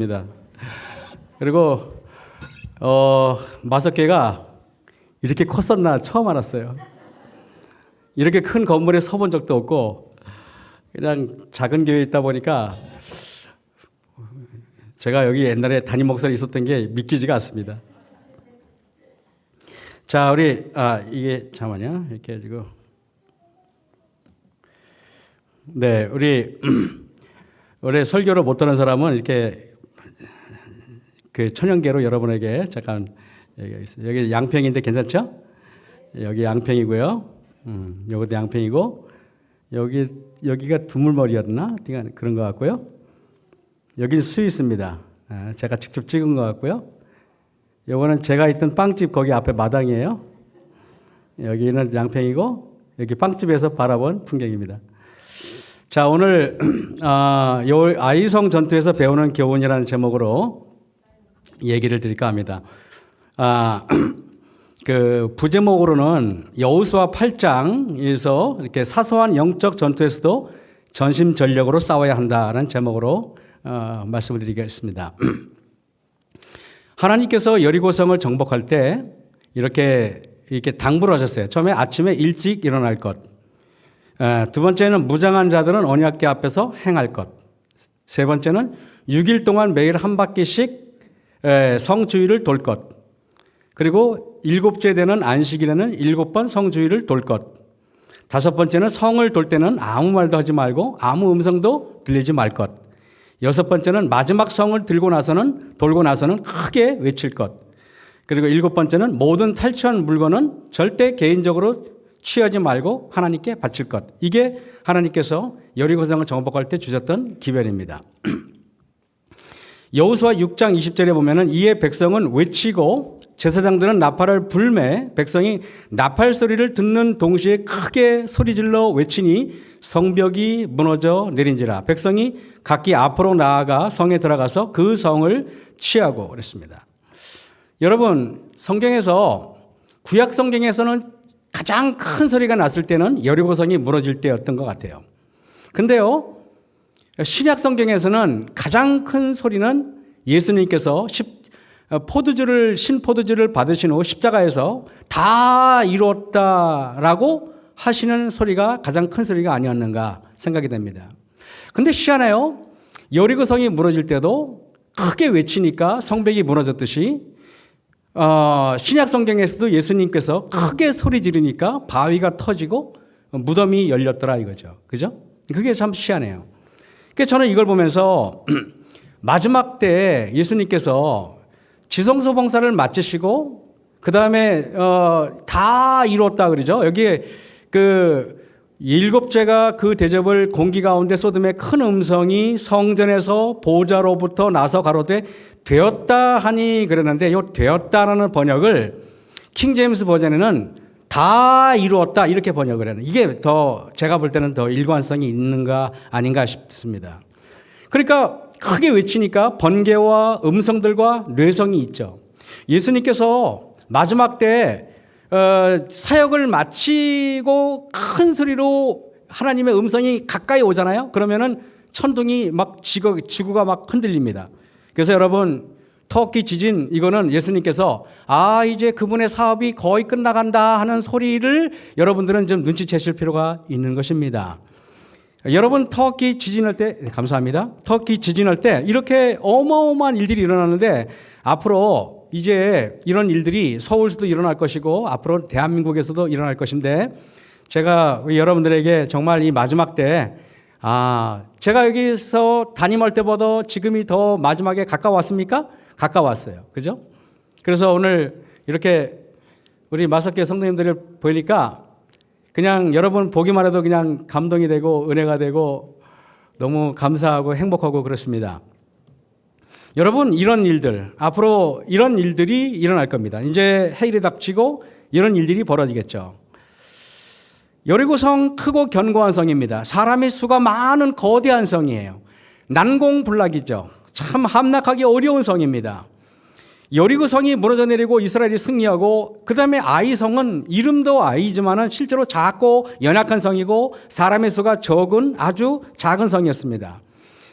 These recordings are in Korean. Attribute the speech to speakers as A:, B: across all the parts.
A: 입니다. 그리고 마석계가 이렇게 컸었나 처음 알았어요. 이렇게 큰 건물에 서본 적도 없고 그냥 작은 교회에 있다 보니까 제가 여기 옛날에 담임 목사로 있었던 게 믿기지가 않습니다. 자, 우리 이게 잠깐만요. 이렇게 해가지고 네, 우리 설교를 못 듣는 사람은 이렇게 그 천연계로 여러분에게 잠깐 여기 양평인데 괜찮죠? 여기 양평이고요. 여기도 양평이고 여기가 두물머리였나? 그런 것 같고요. 여기는 스위스입니다. 제가 직접 찍은 것 같고요. 요거는 제가 있던 빵집 거기 앞에 마당이에요. 여기는 양평이고 여기 빵집에서 바라본 풍경입니다. 자, 오늘 요 아이성 전투에서 배우는 교훈이라는 제목으로 얘기를 드릴까 합니다. 그 부제목으로는 여호수아 8장에서 이렇게 사소한 영적 전투에서도 전심전력으로 싸워야 한다는 제목으로 말씀을 드리겠습니다. 하나님께서 여리고성을 정복할 때 이렇게 당부를 하셨어요. 처음에 아침에 일찍 일어날 것. 두 번째는 무장한 자들은 언약궤 앞에서 행할 것. 세 번째는 6일 동안 매일 한 바퀴씩 성주의를 돌 것. 그리고 일곱째 되는 안식일에는 7번 성주의를 돌 것. 다섯 번째는 성을 돌 때는 아무 말도 하지 말고 아무 음성도 들리지 말 것. 여섯 번째는 마지막 성을 돌고 나서는 크게 외칠 것. 그리고 일곱 번째는 모든 탈취한 물건은 절대 개인적으로 취하지 말고 하나님께 바칠 것. 이게 하나님께서 여리고성을 정복할 때 주셨던 기별입니다. 여호수아 6장 20절에 보면은 이에 백성은 외치고 제사장들은 나팔을 불매 백성이 나팔 소리를 듣는 동시에 크게 소리질러 외치니 성벽이 무너져 내린지라. 백성이 각기 앞으로 나아가 성에 들어가서 그 성을 취하고 그랬습니다. 여러분, 성경에서 구약 성경에서는 가장 큰 소리가 났을 때는 여리고성이 무너질 때였던 것 같아요. 근데요, 신약 성경에서는 가장 큰 소리는 예수님께서 신포도주를 받으신 후 십자가에서 다 이루었다라고 하시는 소리가 가장 큰 소리가 아니었는가 생각이 됩니다. 근데 희한해요. 여리고성이 무너질 때도 크게 외치니까 성벽이 무너졌듯이 신약 성경에서도 예수님께서 크게 소리 지르니까 바위가 터지고 무덤이 열렸더라 이거죠. 그죠? 그게 참 희한해요. 그래서 저는 이걸 보면서 마지막 때 예수님께서 지성소 봉사를 마치시고 그 다음에 다 이루었다 그러죠. 여기에 그 일곱째가 그 대접을 공기 가운데 쏟음에 큰 음성이 성전에서 보좌로부터 나서 가로되 되었다 하니 그랬는데 이 되었다라는 번역을 킹제임스 버전에는 다 이루었다 이렇게 번역을 해요. 이게 더 제가 볼 때는 더 일관성이 있는가 아닌가 싶습니다. 그러니까 크게 외치니까 번개와 음성들과 뇌성이 있죠. 예수님께서 마지막 때 사역을 마치고 큰 소리로 하나님의 음성이 가까이 오잖아요. 그러면은 천둥이 막 지구가 막 흔들립니다. 그래서 여러분 터키 지진 이거는 예수님께서 이제 그분의 사업이 거의 끝나간다 하는 소리를 여러분들은 좀 눈치채실 필요가 있는 것입니다. 여러분 터키 지진할 때 감사합니다. 터키 지진할 때 이렇게 어마어마한 일들이 일어나는데 앞으로 이제 이런 일들이 서울에서도 일어날 것이고 앞으로 대한민국에서도 일어날 것인데 제가 여러분들에게 정말 이 마지막 때 제가 여기서 담임할 때보다 지금이 더 마지막에 가까웠습니까? 가까웠어요. 그죠? 그래서 오늘 이렇게 우리 마석계 성도님들을 보니까 그냥 여러분 보기만 해도 그냥 감동이 되고 은혜가 되고 너무 감사하고 행복하고 그렇습니다. 여러분 이런 일들 앞으로 이런 일들이 일어날 겁니다. 이제 해일이 닥치고 이런 일들이 벌어지겠죠. 여리고성 크고 견고한 성입니다. 사람의 수가 많은 거대한 성이에요. 난공불락이죠. 참 함락하기 어려운 성입니다. 여리고성이 무너져 내리고 이스라엘이 승리하고 그 다음에 아이성은 이름도 아이지만은 실제로 작고 연약한 성이고 사람의 수가 적은 아주 작은 성이었습니다.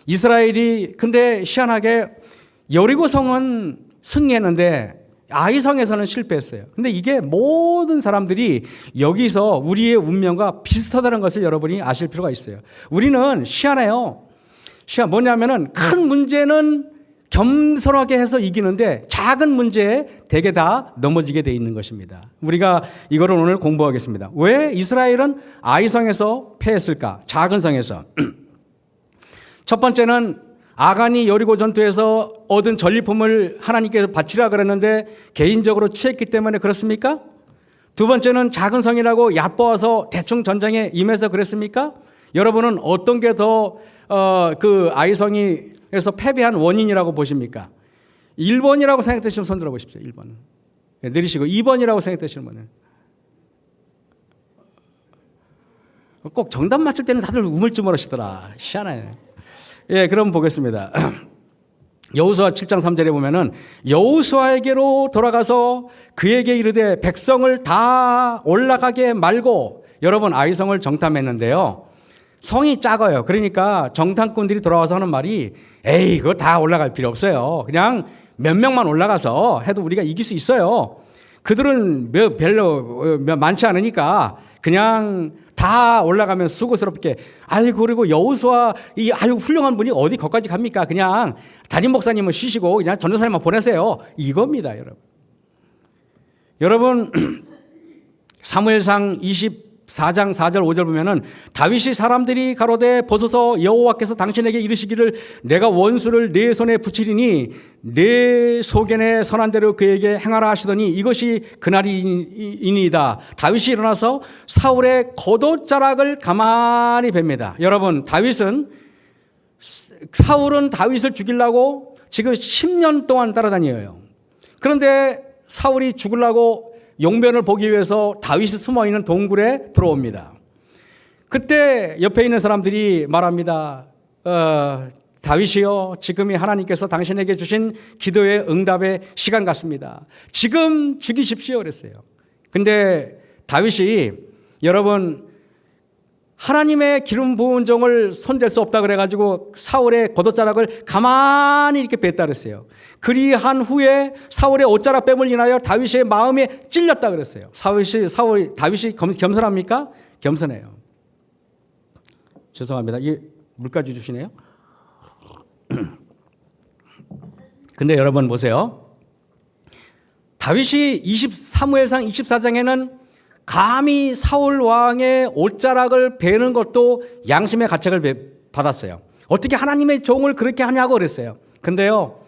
A: 이스라엘이 근데 희한하게 여리고성은 승리했는데 아이성에서는 실패했어요. 근데 이게 모든 사람들이 여기서 우리의 운명과 비슷하다는 것을 여러분이 아실 필요가 있어요. 우리는 희한해요. 뭐냐면은 큰 문제는 겸손하게 해서 이기는데 작은 문제에 대개 다 넘어지게 돼 있는 것입니다. 우리가 이거를 오늘 공부하겠습니다. 왜 이스라엘은 아이성에서 패했을까? 작은 성에서. 첫 번째는 아간이 여리고 전투에서 얻은 전리품을 하나님께서 바치라 그랬는데 개인적으로 취했기 때문에 그렇습니까? 두 번째는 작은 성이라고 얕보아서 대충 전쟁에 임해서 그랬습니까? 여러분은 어떤 게 더 그 아이성에서 패배한 원인이라고 보십니까? 1번이라고 생각되시면 손 들어보십시오. 1번. 네, 내리시고 2번이라고 생각되시는 분은 꼭 정답 맞출 때는 다들 우물쭈물하시더라. 희한해. 예, 그럼 보겠습니다. 여호수아 7장 3절에 보면은 여호수아에게로 돌아가서 그에게 이르되 백성을 다 올라가게 말고, 여러분 아이성을 정탐했는데요. 성이 작아요. 그러니까 정탐꾼들이 돌아와서 하는 말이 에이 그거 다 올라갈 필요 없어요. 그냥 몇 명만 올라가서 해도 우리가 이길 수 있어요. 그들은 별로 많지 않으니까 그냥 다 올라가면 수고스럽게 아이고 그리고 여호수아 이 아유 훌륭한 분이 어디 거기까지 갑니까? 그냥 담임 목사님은 쉬시고 그냥 전도사님만 보내세요. 이겁니다, 여러분. 여러분 사무엘상 24장 4절 5절 보면은 다윗이 사람들이 가로되 보소서 여호와께서 당신에게 이르시기를 내가 원수를 내 손에 붙이리니 내 소견에 선한 대로 그에게 행하라 하시더니 이것이 그날이니이다. 다윗이 일어나서 사울의 겉옷자락을 가만히 봅니다. 여러분 사울은 다윗을 죽이려고 지금 10년 동안 따라다녀요. 그런데 사울이 죽으려고 용변을 보기 위해서 다윗이 숨어있는 동굴에 들어옵니다. 그때 옆에 있는 사람들이 말합니다. 다윗이요, 지금이 하나님께서 당신에게 주신 기도의 응답의 시간 같습니다. 지금 죽이십시오 그랬어요. 근데 다윗이 여러분 하나님의 기름 부은 종을 손댈 수 없다 그래가지고 사울의 겉옷자락을 가만히 이렇게 뺐다 그랬어요. 그리한 후에 사울의 옷자락 뺨을 인하여 다윗의 마음에 찔렸다 그랬어요. 다윗이 겸손합니까? 겸손해요. 죄송합니다. 이게 물까지 주시네요. 근데 여러분 보세요. 다윗이 사무엘상 24장에는 감히 사울 왕의 옷자락을 베는 것도 양심의 가책을 받았어요. 어떻게 하나님의 종을 그렇게 하냐고 그랬어요. 근데요,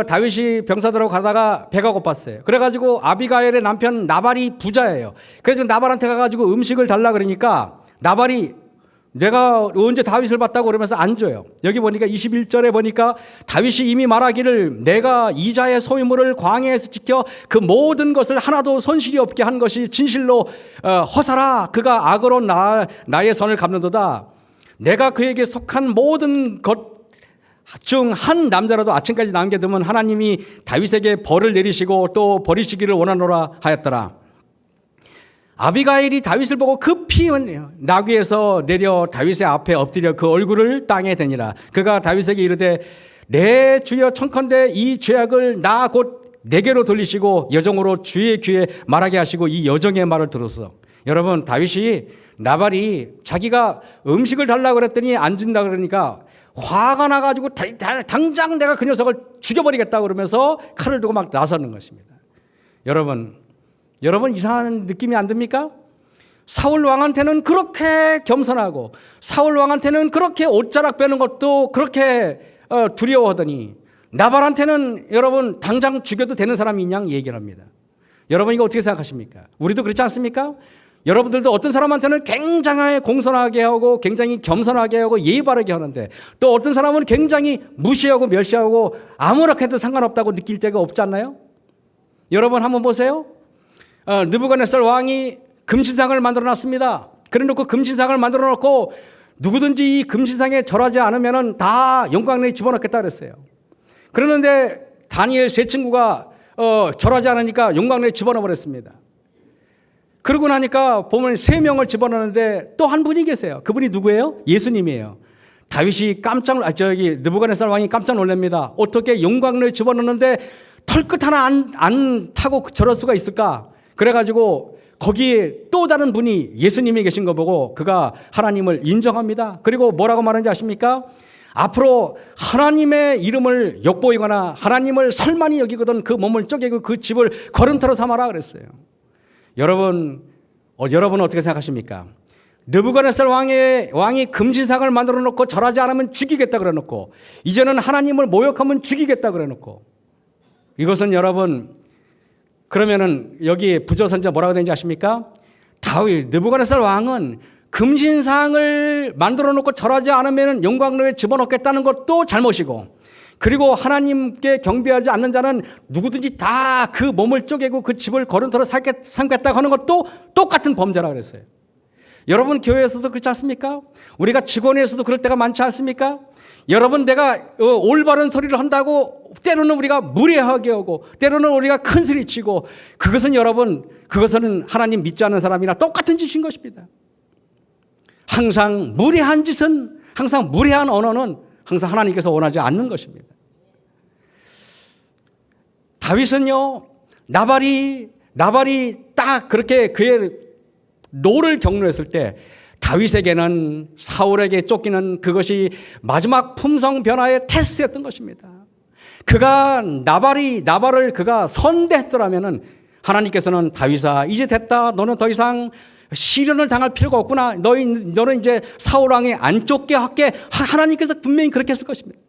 A: 다윗이 병사들하고 가다가 배가 고팠어요. 그래가지고 아비가일의 남편 나발이 부자예요. 그래서 나발한테 가가지고 음식을 달라 그러니까 나발이 내가 언제 다윗을 봤다고 그러면서 안 줘요. 여기 보니까 21절에 보니까 다윗이 이미 말하기를 내가 이자의 소유물을 광야에서 지켜 그 모든 것을 하나도 손실이 없게 한 것이 진실로 허사라. 그가 악으로 나의 선을 갚는도다. 내가 그에게 속한 모든 것 중 한 남자라도 아침까지 남겨두면 하나님이 다윗에게 벌을 내리시고 또 버리시기를 원하노라 하였더라. 아비가일이 다윗을 보고 급히 나귀에서 내려 다윗의 앞에 엎드려 그 얼굴을 땅에 대니라. 그가 다윗에게 이르되 내 주여 청컨대 이 죄악을 나 곧 내게로 돌리시고 여종으로 주의 귀에 말하게 하시고 이 여종의 말을 들었어. 여러분 나발이 자기가 음식을 달라고 그랬더니 안 준다 그러니까 화가 나가지고 당장 내가 그 녀석을 죽여버리겠다 그러면서 칼을 두고 막 나서는 것입니다. 여러분 이상한 느낌이 안 듭니까? 사울 왕한테는 그렇게 겸손하고 사울 왕한테는 그렇게 옷자락 빼는 것도 그렇게 두려워하더니 나발한테는 여러분 당장 죽여도 되는 사람이 있냐 얘기를 합니다. 여러분 이거 어떻게 생각하십니까? 우리도 그렇지 않습니까? 여러분들도 어떤 사람한테는 굉장히 공손하게 하고 굉장히 겸손하게 하고 예의 바르게 하는데 또 어떤 사람은 굉장히 무시하고 멸시하고 아무렇게도 상관없다고 느낄 때가 없지 않나요? 여러분 한번 보세요. 느부갓네살 왕이 금신상을 만들어놨습니다. 그래놓고 금신상을 만들어놓고 누구든지 이 금신상에 절하지 않으면 다 영광내에 집어넣겠다 그랬어요. 그러는데 다니엘 세 친구가 절하지 않으니까 영광내에 집어넣어버렸습니다. 그러고 나니까 보면 3명을 집어넣는데 또 한 분이 계세요. 그분이 누구예요? 예수님이에요. 다윗이 느부갓네살 왕이 깜짝 놀랍니다. 어떻게 영광을 집어넣는데 털끝 하나 안 타고 저럴 수가 있을까? 그래가지고 거기에 또 다른 분이 예수님이 계신 거 보고 그가 하나님을 인정합니다. 그리고 뭐라고 말하는지 아십니까? 앞으로 하나님의 이름을 엿보이거나 하나님을 설만히 여기거든 그 몸을 쪼개고 그 집을 걸음터로 삼아라 그랬어요. 여러분 어떻게 생각하십니까? 느부갓네살 왕이 금신상을 만들어 놓고 절하지 않으면 죽이겠다 그래 놓고 이제는 하나님을 모욕하면 죽이겠다 그래 놓고 이것은 여러분 그러면은 여기 부조선자 뭐라고 되는지 아십니까? 느부갓네살 왕은 금신상을 만들어 놓고 절하지 않으면 영광로에 집어넣겠다는 것도 잘못이고 그리고 하나님께 경배하지 않는 자는 누구든지 다 그 몸을 쪼개고 그 집을 걸음터로 삼겠다고 하는 것도 똑같은 범죄라 그랬어요. 여러분 교회에서도 그렇지 않습니까? 우리가 직원에서도 그럴 때가 많지 않습니까? 여러분 내가 올바른 소리를 한다고 때로는 우리가 무례하게 하고 때로는 우리가 큰 소리 치고 그것은 하나님 믿지 않는 사람이나 똑같은 짓인 것입니다. 항상 무례한 짓은 항상 무례한 언어는 항상 하나님께서 원하지 않는 것입니다. 다윗은요 나발이 딱 그렇게 그의 노를 격려했을 때 다윗에게는 사울에게 쫓기는 그것이 마지막 품성 변화의 테스트였던 것입니다. 그가 나발을 그가 선대했더라면은 하나님께서는 다윗아 이제 됐다. 너는 더 이상 시련을 당할 필요가 없구나. 너는 이제 사울 왕이 안 쫓게 할게. 하나님께서 분명히 그렇게 했을 것입니다.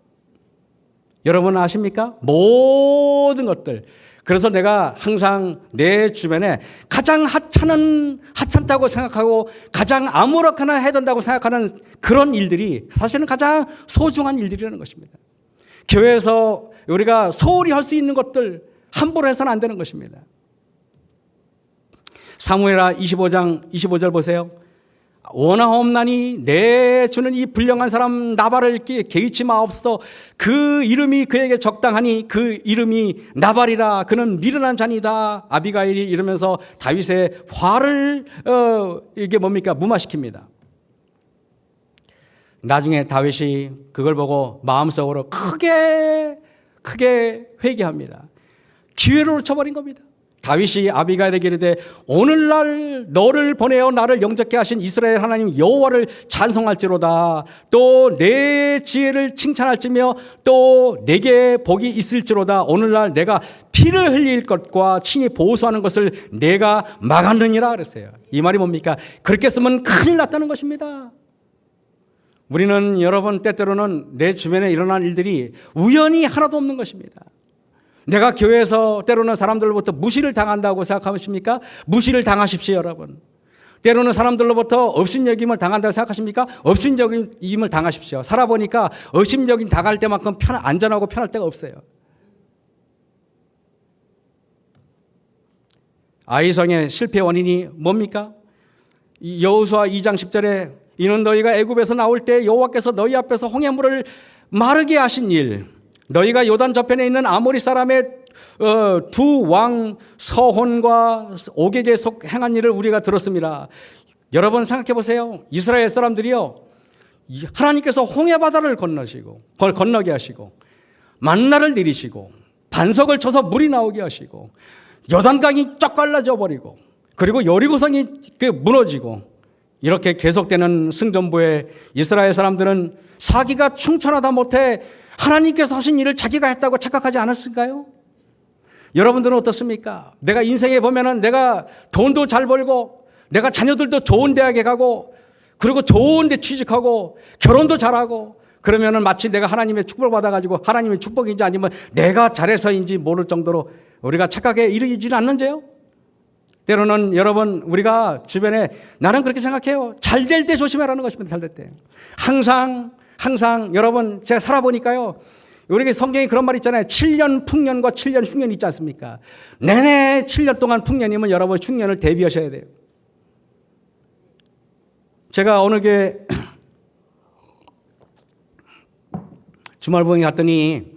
A: 여러분 아십니까? 모든 것들. 그래서 내가 항상 내 주변에 가장 하찮다고 생각하고 가장 아무렇게나 해야 된다고 생각하는 그런 일들이 사실은 가장 소중한 일들이라는 것입니다. 교회에서 우리가 소홀히 할 수 있는 것들 함부로 해서는 안 되는 것입니다. 사무엘하 25장 25절 보세요. 원하옵나니 내 주는 이 불량한 사람 나발을 개의치 마옵소서. 그 이름이 그에게 적당하니 그 이름이 나발이라. 그는 미련한 자니다. 아비가일이 이러면서 다윗의 화를 이게 뭡니까? 무마시킵니다. 나중에 다윗이 그걸 보고 마음속으로 크게 회개합니다. 기회를 놓쳐버린 겁니다. 다윗이 아비가일에게 이르되 오늘날 너를 보내어 나를 영접케 하신 이스라엘 하나님 여호와를 찬송할지로다. 또 내 지혜를 칭찬할지며 또 내게 복이 있을지로다. 오늘날 내가 피를 흘릴 것과 친히 보수하는 것을 내가 막았느니라 그랬어요. 이 말이 뭡니까? 그렇게 쓰면 큰일 났다는 것입니다. 우리는 여러분 때때로는 내 주변에 일어난 일들이 우연히 하나도 없는 것입니다. 내가 교회에서 때로는 사람들로부터 무시를 당한다고 생각하십니까? 무시를 당하십시오, 여러분. 때로는 사람들로부터 업신여김을 당한다고 생각하십니까? 업신여김을 당하십시오. 살아보니까 업신여김 당할 때만큼 안전하고 편할 때가 없어요. 아이성의 실패 원인이 뭡니까? 여호수아 2장 10절에 이는 너희가 애굽에서 나올 때 여호와께서 너희 앞에서 홍해물을 마르게 하신 일, 너희가 요단 저편에 있는 아모리 사람의 두 왕 서혼과 오게게 속 행한 일을 우리가 들었습니다. 여러분 생각해 보세요. 이스라엘 사람들이요, 하나님께서 홍해 바다를 건너게 하시고 만나를 내리시고 반석을 쳐서 물이 나오게 하시고 요단강이 쫙 갈라져 버리고 그리고 여리고성이 무너지고 이렇게 계속되는 승전부에 이스라엘 사람들은 사기가 충천하다 못해 하나님께서 하신 일을 자기가 했다고 착각하지 않았을까요? 여러분들은 어떻습니까? 내가 인생에 보면은 내가 돈도 잘 벌고 내가 자녀들도 좋은 대학에 가고 그리고 좋은 데 취직하고 결혼도 잘하고 그러면은 마치 내가 하나님의 축복을 받아가지고 하나님의 축복인지 아니면 내가 잘해서인지 모를 정도로 우리가 착각에 이르지는 않는지요? 때로는 여러분 우리가 주변에 나는 그렇게 생각해요. 잘 될 때 조심하라는 것입니다. 잘 될 때. 항상 여러분 제가 살아보니까요. 우리에게 성경에 그런 말 있잖아요. 7년 풍년과 7년 흉년 있지 않습니까? 내내 7년 동안 풍년이면 여러분 흉년을 대비하셔야 돼요. 제가 어느 교회 주말봉에 갔더니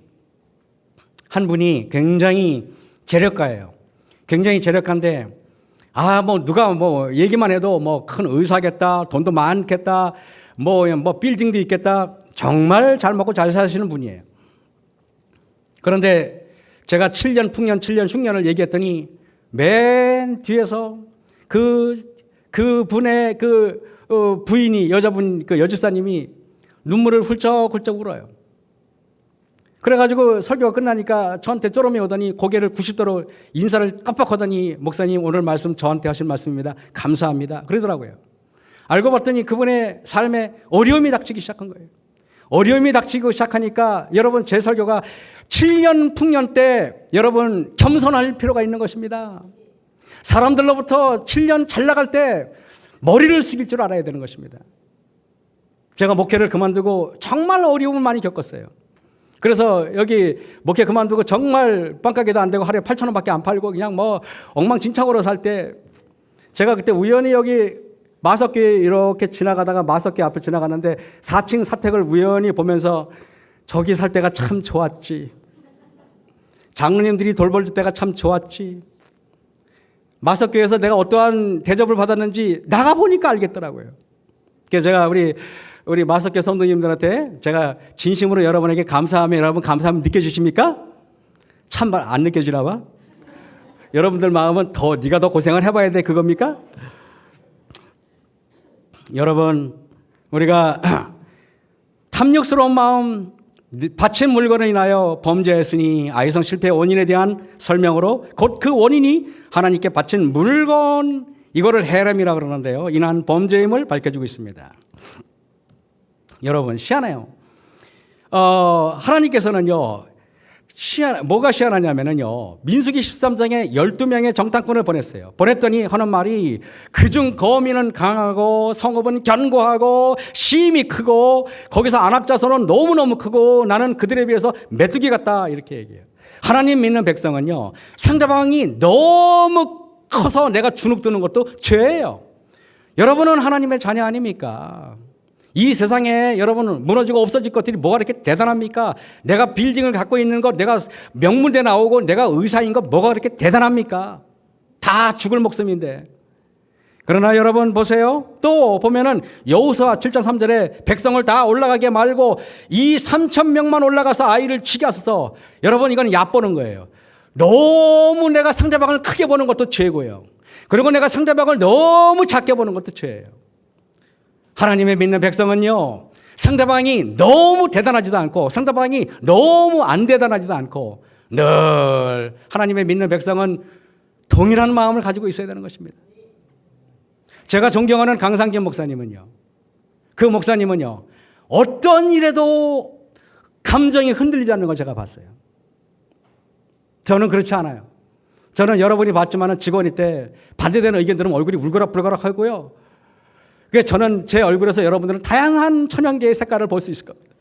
A: 한 분이 굉장히 재력가예요. 굉장히 재력가인데 누가 얘기만 해도 큰 의사겠다, 돈도 많겠다, 빌딩도 있겠다. 정말 잘 먹고 잘 사시는 분이에요. 그런데 제가 7년 풍년, 7년 흉년을 얘기했더니 맨 뒤에서 그 분의 부인이, 여자분, 그 여집사님이 눈물을 훌쩍훌쩍 울어요. 그래가지고 설교가 끝나니까 저한테 쪼름이 오더니 고개를 90도로 인사를 깜빡하더니 목사님 오늘 말씀 저한테 하신 말씀입니다. 감사합니다. 그러더라고요. 알고 봤더니 그분의 삶에 어려움이 닥치기 시작한 거예요. 어려움이 닥치고 시작하니까 여러분 제 설교가 7년 풍년 때 여러분 겸손할 필요가 있는 것입니다. 사람들로부터 7년 잘 나갈 때 머리를 숙일 줄 알아야 되는 것입니다. 제가 목회를 그만두고 정말 어려움을 많이 겪었어요. 그래서 여기 목회 그만두고 정말 빵가게도 안 되고 하루에 8,000원밖에 안 팔고 그냥 뭐 엉망진창으로 살 때 제가 그때 우연히 여기 마석교회 이렇게 지나가다가 마석교회 앞을 지나가는데 4층 사택을 우연히 보면서 저기 살 때가 참 좋았지. 장로님들이 돌볼 때가 참 좋았지. 마석교회에서 내가 어떠한 대접을 받았는지 나가보니까 알겠더라고요. 그래서 제가 우리 마석교 성도님들한테 제가 진심으로 여러분에게 감사하면 여러분 감사함 느껴지십니까? 참 안 느껴지나 봐. 여러분들 마음은 네가 더 고생을 해봐야 돼 그겁니까? 여러분 우리가 탐욕스러운 마음, 바친 물건을 인하여 범죄했으니 아이성 실패의 원인에 대한 설명으로 곧 그 원인이 하나님께 바친 물건 이거를 헤렘이라고 그러는데요. 인한 범죄임을 밝혀주고 있습니다. 여러분 희한해요. 하나님께서는요. 뭐가 희한하냐면요. 민수기 13장에 12명의 정탐꾼을 보냈어요. 보냈더니 하는 말이 그중 거민은 강하고 성읍은 견고하고 심이 크고 거기서 안압자손은 너무너무 크고 나는 그들에 비해서 메뚜기 같다 이렇게 얘기해요. 하나님 믿는 백성은요. 상대방이 너무 커서 내가 주눅드는 것도 죄예요. 여러분은 하나님의 자녀 아닙니까? 이 세상에 여러분은 무너지고 없어질 것들이 뭐가 그렇게 대단합니까? 내가 빌딩을 갖고 있는 것, 내가 명문대 나오고 내가 의사인 것 뭐가 그렇게 대단합니까? 다 죽을 목숨인데. 그러나 여러분 보세요. 또 보면은 여호수아 7장 3절에 백성을 다 올라가게 말고 이 3,000명만 올라가서 아이를 치게 하소서. 여러분 이건 얕보는 거예요. 너무 내가 상대방을 크게 보는 것도 죄고요. 그리고 내가 상대방을 너무 작게 보는 것도 죄예요. 하나님의 믿는 백성은요. 상대방이 너무 대단하지도 않고 상대방이 너무 안 대단하지도 않고 늘 하나님의 믿는 백성은 동일한 마음을 가지고 있어야 되는 것입니다. 제가 존경하는 강상균 목사님은요. 그 목사님은요. 어떤 일에도 감정이 흔들리지 않는 걸 제가 봤어요. 저는 그렇지 않아요. 저는 여러분이 봤지만 직원일 때 반대되는 의견 들으면 얼굴이 울그락불그락 하고요. 그래서 저는 제 얼굴에서 여러분들은 다양한 천연계의 색깔을 볼 수 있을 겁니다.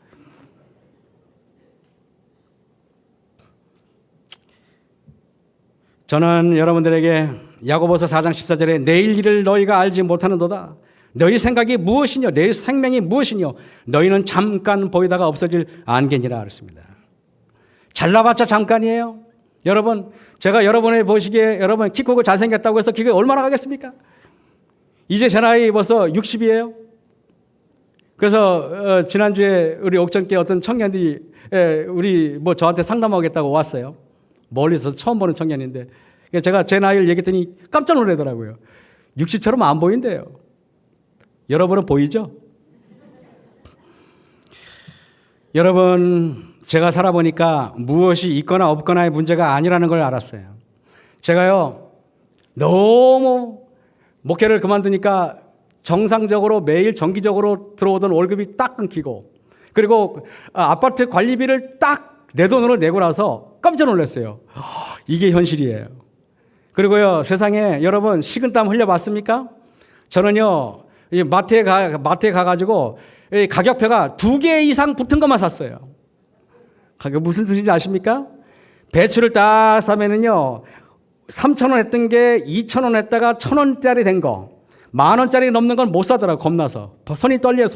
A: 저는 여러분들에게 야고보서 4장 14절에 내일 일을 너희가 알지 못하는도다. 너희 생각이 무엇이뇨? 내 생명이 무엇이뇨? 너희는 잠깐 보이다가 없어질 안개니라 그랬습니다. 잘나봤자 잠깐이에요. 여러분, 제가 여러분의 보시기에 여러분 키 크고 잘생겼다고 해서 그게 얼마나 가겠습니까? 이제 제 나이 벌써 60이에요. 그래서 지난주에 우리 옥천께 어떤 청년들이 우리 저한테 상담하겠다고 왔어요. 멀리서 처음 보는 청년인데 제가 제 나이를 얘기했더니 깜짝 놀라더라고요. 60처럼 안 보인대요. 여러분은 보이죠? 여러분 제가 살아보니까 무엇이 있거나 없거나의 문제가 아니라는 걸 알았어요. 제가요 너무 목회를 그만두니까 정상적으로 매일 정기적으로 들어오던 월급이 딱 끊기고 그리고 아파트 관리비를 딱 내 돈으로 내고 나서 깜짝 놀랐어요. 이게 현실이에요. 그리고요 세상에 여러분 식은땀 흘려봤습니까? 저는요 마트에 가가지고 가격표가 2개 이상 붙은 것만 샀어요. 가격 무슨 소리인지 아십니까? 배추를 딱 사면은요 3,000원 했던 게 2,000원 했다가 1,000원짜리 된 거 10,000원짜리 넘는 건 못 사더라고. 겁나서 손이 떨려.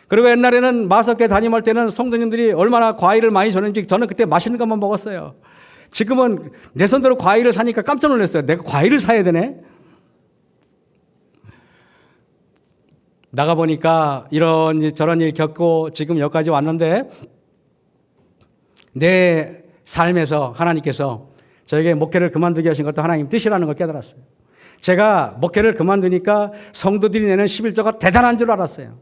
A: 그리고 옛날에는 마석교회 담임할 때는 성도님들이 얼마나 과일을 많이 줬는지 저는 그때 맛있는 것만 먹었어요. 지금은 내 손대로 과일을 사니까 깜짝 놀랐어요. 내가 과일을 사야 되네. 나가보니까 이런 저런 일 겪고 지금 여기까지 왔는데 내 삶에서 하나님께서 저에게 목회를 그만두게 하신 것도 하나님 뜻이라는 걸 깨달았어요. 제가 목회를 그만두니까 성도들이 내는 11조가 대단한 줄 알았어요.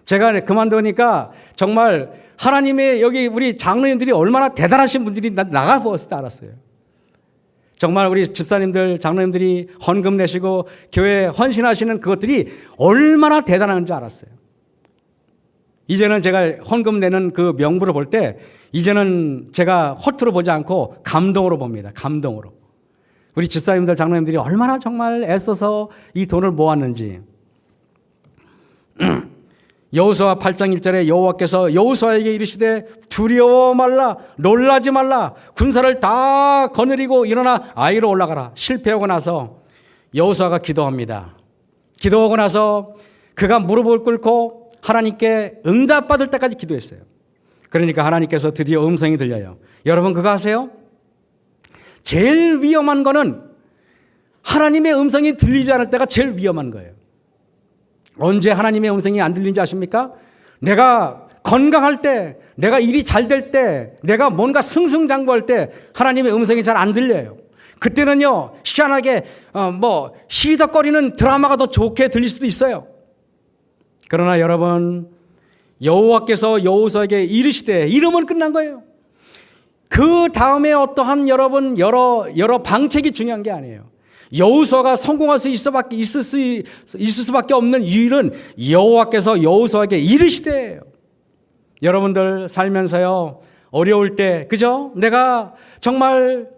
A: 제가 그만두니까 정말 하나님의 여기 우리 장로님들이 얼마나 대단하신 분들이 나가보았을 때 알았어요. 정말 우리 집사님들, 장로님들이 헌금 내시고 교회에 헌신하시는 그것들이 얼마나 대단한 줄 알았어요. 이제는 제가 헌금 내는 그 명부를 볼 때 이제는 제가 허투루 보지 않고 감동으로 봅니다. 감동으로. 우리 집사님들, 장로님들이 얼마나 정말 애써서 이 돈을 모았는지. 여호수아 8장 1절에 여호와께서 여호수아에게 이르시되 두려워 말라, 놀라지 말라, 군사를 다 거느리고 일어나 아이로 올라가라. 실패하고 나서 여호수아가 기도합니다. 기도하고 나서 그가 무릎을 꿇고 하나님께 응답받을 때까지 기도했어요. 그러니까 하나님께서 드디어 음성이 들려요. 여러분 그거 아세요? 제일 위험한 거는 하나님의 음성이 들리지 않을 때가 제일 위험한 거예요. 언제 하나님의 음성이 안 들리는지 아십니까? 내가 건강할 때, 내가 일이 잘 될 때, 내가 뭔가 승승장구할 때 하나님의 음성이 잘 안 들려요. 그때는요, 희한하게 시덕거리는 드라마가 더 좋게 들릴 수도 있어요. 그러나 여러분, 여호와께서 여호수아에게 이르시되, 이름은 끝난 거예요. 그 다음에 어떠한 여러분 여러 방책이 중요한 게 아니에요. 여호수아가 성공할 수 있을 수밖에 없는 이유는 여호와께서 여호수아에게 이르시되. 여러분들 살면서요, 어려울 때, 그죠? 내가 정말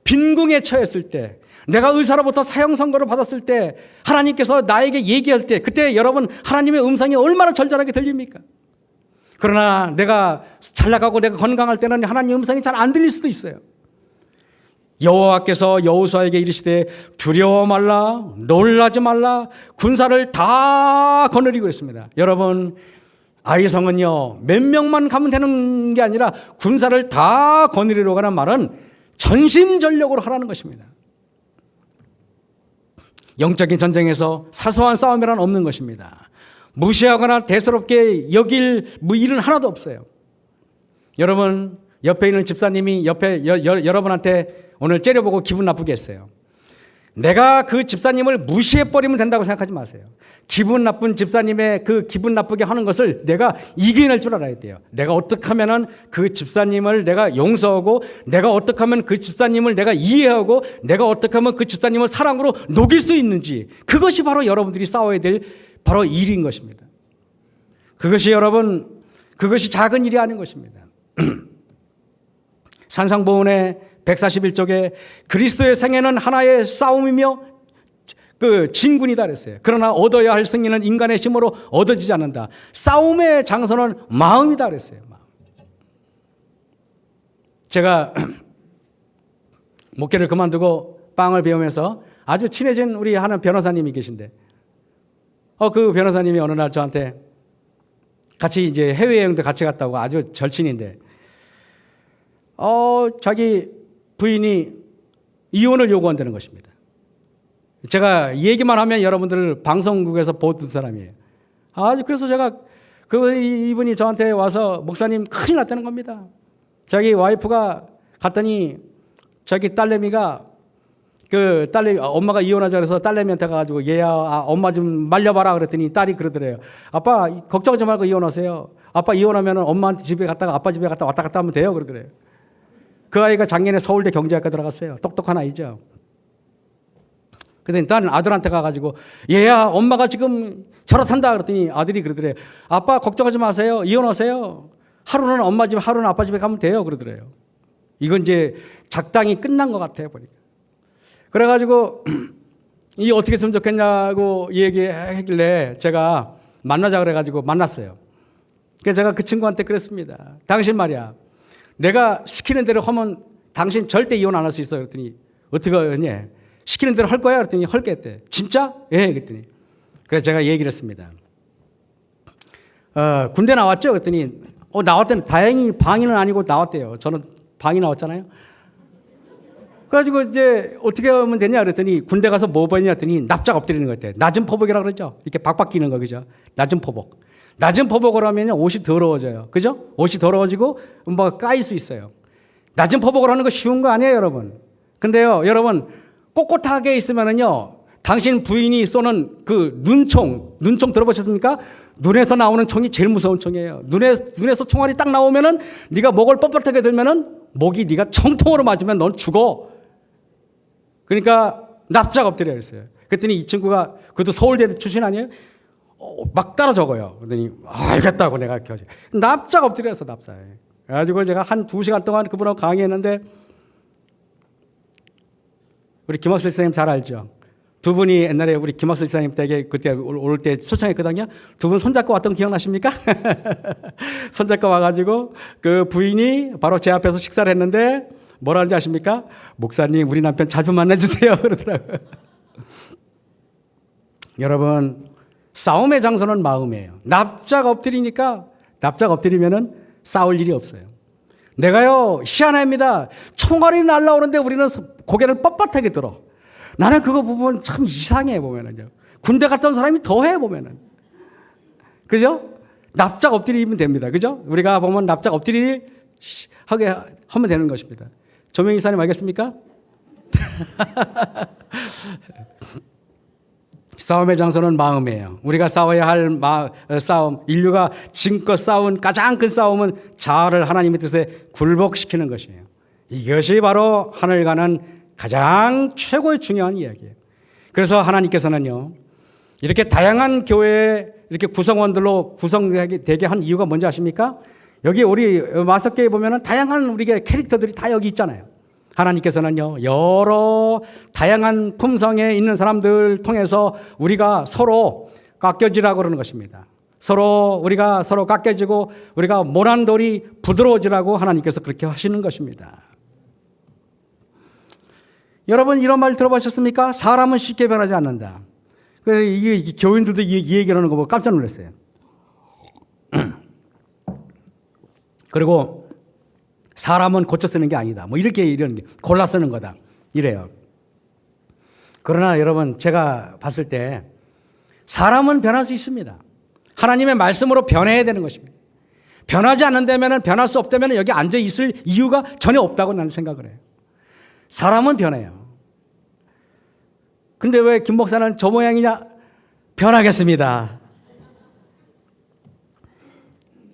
A: 빈궁에 처했을 때, 내가 의사로부터 사형 선고를 받았을 때, 하나님께서 나에게 얘기할 때, 그때 여러분 하나님의 음성이 얼마나 절절하게 들립니까? 그러나 내가 잘 나가고 내가 건강할 때는 하나님의 음성이 잘 안 들릴 수도 있어요. 여호와께서 여호수아에게 이르시되 두려워 말라, 놀라지 말라, 군사를 다 거느리고 있습니다. 여러분, 아이성은요, 몇 명만 가면 되는 게 아니라 군사를 다 거느리러 가는 말은 전심전력으로 하라는 것입니다. 영적인 전쟁에서 사소한 싸움이란 없는 것입니다. 무시하거나 대수롭게 여길 일은 하나도 없어요. 여러분, 옆에 있는 집사님이 옆에 여러분한테 오늘 째려보고 기분 나쁘게 했어요. 내가 그 집사님을 무시해버리면 된다고 생각하지 마세요. 기분 나쁜 집사님의 그 기분 나쁘게 하는 것을 내가 이겨낼 줄 알아야 돼요. 내가 어떻게 하면 그 집사님을 내가 용서하고, 내가 어떻게 하면 그 집사님을 내가 이해하고, 내가 어떻게 하면 그 집사님을 사랑으로 녹일 수 있는지, 그것이 바로 여러분들이 싸워야 될 바로 일인 것입니다. 그것이 여러분, 그것이 작은 일이 아닌 것입니다. 산상보훈의 141쪽에 그리스도의 생애는 하나의 싸움이며 그 진군이다 그랬어요. 그러나 얻어야 할 승리는 인간의 힘으로 얻어지지 않는다. 싸움의 장소는 마음이다 그랬어요. 제가 목회를 그만두고 빵을 배우면서 아주 친해진 우리 하는 변호사님이 계신데, 그 변호사님이 어느 날 저한테 같이 이제 해외여행도 같이 갔다고, 아주 절친인데, 자기 부인이 이혼을 요구한다는 것입니다. 제가 얘기만 하면 여러분들 방송국에서 보던 사람이에요. 그래서 제가 이분이 저한테 와서 목사님 큰일 났다는 겁니다. 자기 와이프가 갔더니 자기 딸내미가 엄마가 이혼하자 그래서 딸내미한테 가가지고 얘야 엄마 좀 말려봐라 그랬더니 딸이 그러더래요. 아빠 걱정하지 말고 이혼하세요. 아빠 이혼하면 엄마한테 집에 갔다가 아빠 집에 갔다 왔다 갔다 하면 돼요 그러더래요. 그 아이가 작년에 서울대 경제학과 들어갔어요. 똑똑한 아이죠. 그랬더니 나는 아들한테 가가지고 얘야 엄마가 지금 저렇단다 그랬더니 아들이 그러더래요. 아빠 걱정하지 마세요. 이혼하세요. 하루는 엄마 집, 하루는 아빠 집에 가면 돼요 그러더래요. 이건 이제 작당이 끝난 것 같아요 보니까. 그래가지고 이 어떻게 했으면 좋겠냐고 얘기하길래 제가 만나자 그래가지고 만났어요. 그래서 제가 그 친구한테 그랬습니다. 당신 말이야, 내가 시키는 대로 하면 당신 절대 이혼 안 할 수 있어 그랬더니 어떻게 하냐, 시키는 대로 할 거야 그랬더니 할게 했대. 진짜? 예 그랬더니. 그래서 제가 얘기를 했습니다. 군대 나왔죠 그랬더니 나왔대는. 다행히 방위는 아니고 나왔대요. 저는 방위 나왔잖아요. 그래가지고 이제 어떻게 하면 되냐 그랬더니 군대 가서 뭐 배웠냐 했더니 납작 엎드리는 거 같아요. 낮은 포복이라고 그러죠. 이렇게 박박 끼는 거, 그죠? 낮은 포복. 낮은 포복을 하면 옷이 더러워져요. 그죠? 옷이 더러워지고 뭐 까일 수 있어요. 낮은 포복을 하는 거 쉬운 거 아니에요, 여러분. 근데요, 여러분, 꼿꼿하게 있으면은요, 당신 부인이 쏘는 그 눈총 들어보셨습니까? 눈에서 나오는 총이 제일 무서운 총이에요. 눈에서 총알이 딱 나오면은 네가 목을 뻣뻣하게 들면은 목이 네가 청통으로 맞으면 넌 죽어. 그러니까 납작 엎드려 했어요. 그랬더니 이 친구가 그것도 서울대 출신 아니에요? 막 따라 적어요. 그랬더니 알겠다고 내가 이렇게 납작 엎드려서 납작. 그래가지고 제가 한 2시간 동안 그분하고 강의했는데 우리 김학슬 선생님 잘 알죠? 두 분이 옛날에 우리 김학슬 선생님 댁에 그때 올 때 초청했거든요. 두 분 손잡고 왔던 기억나십니까? 손잡고 와가지고 그 부인이 바로 제 앞에서 식사를 했는데 뭐라는지 아십니까? 목사님 우리 남편 자주 만나주세요 그러더라고요. 여러분 싸움의 장소는 마음이에요. 납작 엎드리면은 싸울 일이 없어요. 내가요 희한합니다. 총알이 날라오는데 우리는 고개를 뻣뻣하게 들어. 나는 그거 보면 참 이상해 보면은요. 군대 갔다 온 사람이 더해 보면은. 그죠? 납작 엎드리면 됩니다. 그죠? 우리가 보면 납작 엎드리게 하면 되는 것입니다. 조명 이사님 알겠습니까? 싸움의 장소는 마음이에요. 우리가 싸워야 할 싸움, 인류가 지금껏 싸운 가장 큰 싸움은 자아를 하나님의 뜻에 굴복시키는 것이에요. 이것이 바로 하늘 가는 가장 최고의 중요한 이야기예요. 그래서 하나님께서는요, 이렇게 다양한 교회 이렇게 구성원들로 구성되게 한 이유가 뭔지 아십니까? 여기 우리 마석교에 보면은 다양한 우리의 캐릭터들이 다 여기 있잖아요. 하나님께서는요, 여러 다양한 품성에 있는 사람들 통해서 우리가 서로 깎여지라고 그러는 것입니다. 우리가 서로 깎여지고 우리가 모난 돌이 부드러워지라고 하나님께서 그렇게 하시는 것입니다. 여러분 이런 말 들어보셨습니까? 사람은 쉽게 변하지 않는다. 이게 교인들도 이 얘기를 하는 거 보고 깜짝 놀랐어요. 그리고 사람은 고쳐 쓰는 게 아니다. 뭐 이런 게 골라 쓰는 거다. 이래요. 그러나 여러분 제가 봤을 때 사람은 변할 수 있습니다. 하나님의 말씀으로 변해야 되는 것입니다. 변하지 않는다면 변할 수 없다면 여기 앉아 있을 이유가 전혀 없다고 나는 생각을 해요. 사람은 변해요. 근데 왜 김 목사는 저 모양이냐? 변하겠습니다.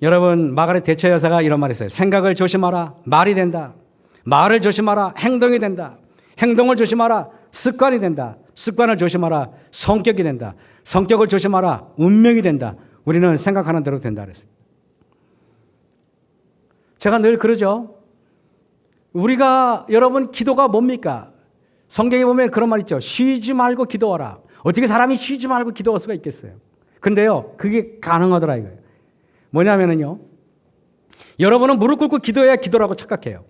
A: 여러분 마가렛 대처 여사가 이런 말을 했어요. 생각을 조심하라. 말이 된다. 말을 조심하라. 행동이 된다. 행동을 조심하라. 습관이 된다. 습관을 조심하라. 성격이 된다. 성격을 조심하라. 운명이 된다. 우리는 생각하는 대로 된다 그랬어요. 제가 늘 그러죠. 우리가 여러분 기도가 뭡니까? 성경에 보면 그런 말 있죠. 쉬지 말고 기도하라. 어떻게 사람이 쉬지 말고 기도할 수가 있겠어요? 근데요, 그게 가능하더라 이거예요. 뭐냐면은요, 여러분은 무릎 꿇고 기도해야 기도라고 착각해요.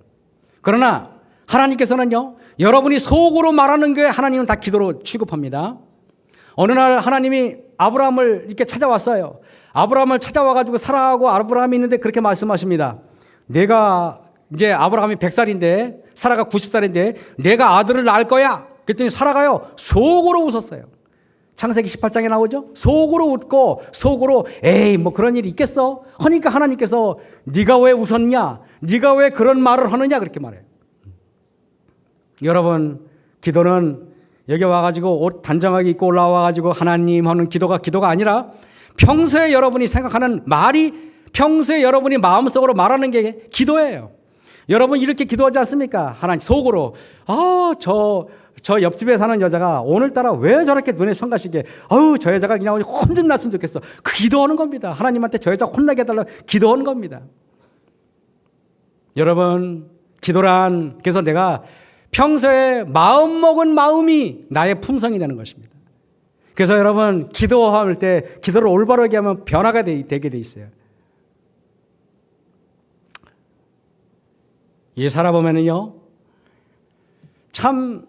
A: 그러나 하나님께서는요, 여러분이 속으로 말하는 게 하나님은 다 기도로 취급합니다. 어느 날 하나님이 아브라함을 이렇게 찾아왔어요. 아브라함을 찾아와가지고 사라하고 아브라함이 있는데 그렇게 말씀하십니다. 내가 이제 아브라함이 100살인데 사라가 90살인데 내가 아들을 낳을 거야. 그랬더니 사라가요 속으로 웃었어요. 창세기 18장에 나오죠. 속으로 웃고 속으로 에이 뭐 그런 일이 있겠어. 하니까 하나님께서 네가 왜 웃었냐, 네가 왜 그런 말을 하느냐 그렇게 말해요. 여러분 기도는 여기 와가지고 옷 단정하게 입고 올라와가지고 하나님 하는 기도가 아니라 평소에 여러분이 생각하는 말이, 평소에 여러분이 마음속으로 말하는 게 기도예요. 여러분 이렇게 기도하지 않습니까? 하나님 속으로 저 옆집에 사는 여자가 오늘따라 왜 저렇게 눈에 성가시게, 저 여자가 그냥 혼 좀 났으면 좋겠어. 그 기도하는 겁니다. 하나님한테 저 여자 혼나게 해달라고 기도하는 겁니다. 여러분 기도란, 그래서 내가 평소에 마음 먹은 마음이 나의 품성이 되는 것입니다. 그래서 여러분 기도할 때 기도를 올바르게 하면 변화가 되게 돼 있어요. 이 살아보면은요, 참,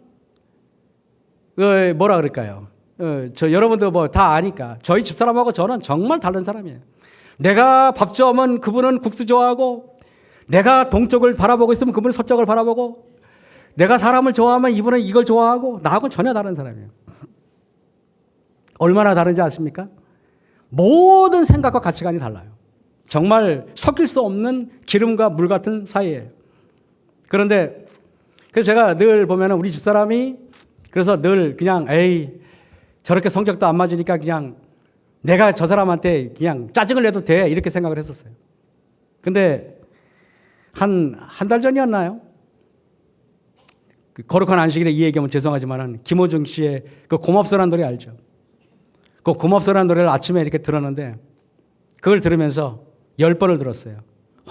A: 뭐라 그럴까요? 저 여러분도 뭐 다 아니까. 저희 집사람하고 저는 정말 다른 사람이에요. 내가 밥 좋아하면 그분은 국수 좋아하고, 내가 동쪽을 바라보고 있으면 그분은 서쪽을 바라보고, 내가 사람을 좋아하면 이분은 이걸 좋아하고 나하고 전혀 다른 사람이에요. 얼마나 다른지 아십니까? 모든 생각과 가치관이 달라요. 정말 섞일 수 없는 기름과 물 같은 사이예요. 그런데 그래서 제가 늘 보면 우리 집사람이 그래서 늘 그냥 에이 저렇게 성격도 안 맞으니까 그냥 내가 저 사람한테 그냥 짜증을 내도 돼 이렇게 생각을 했었어요. 근데 한 달 전이었나요? 그 거룩한 안식일에 이 얘기하면 죄송하지만 김호중 씨의 그 고맙소라는 노래 알죠? 그 고맙소라는 노래를 아침에 이렇게 들었는데 그걸 들으면서 10번을 들었어요.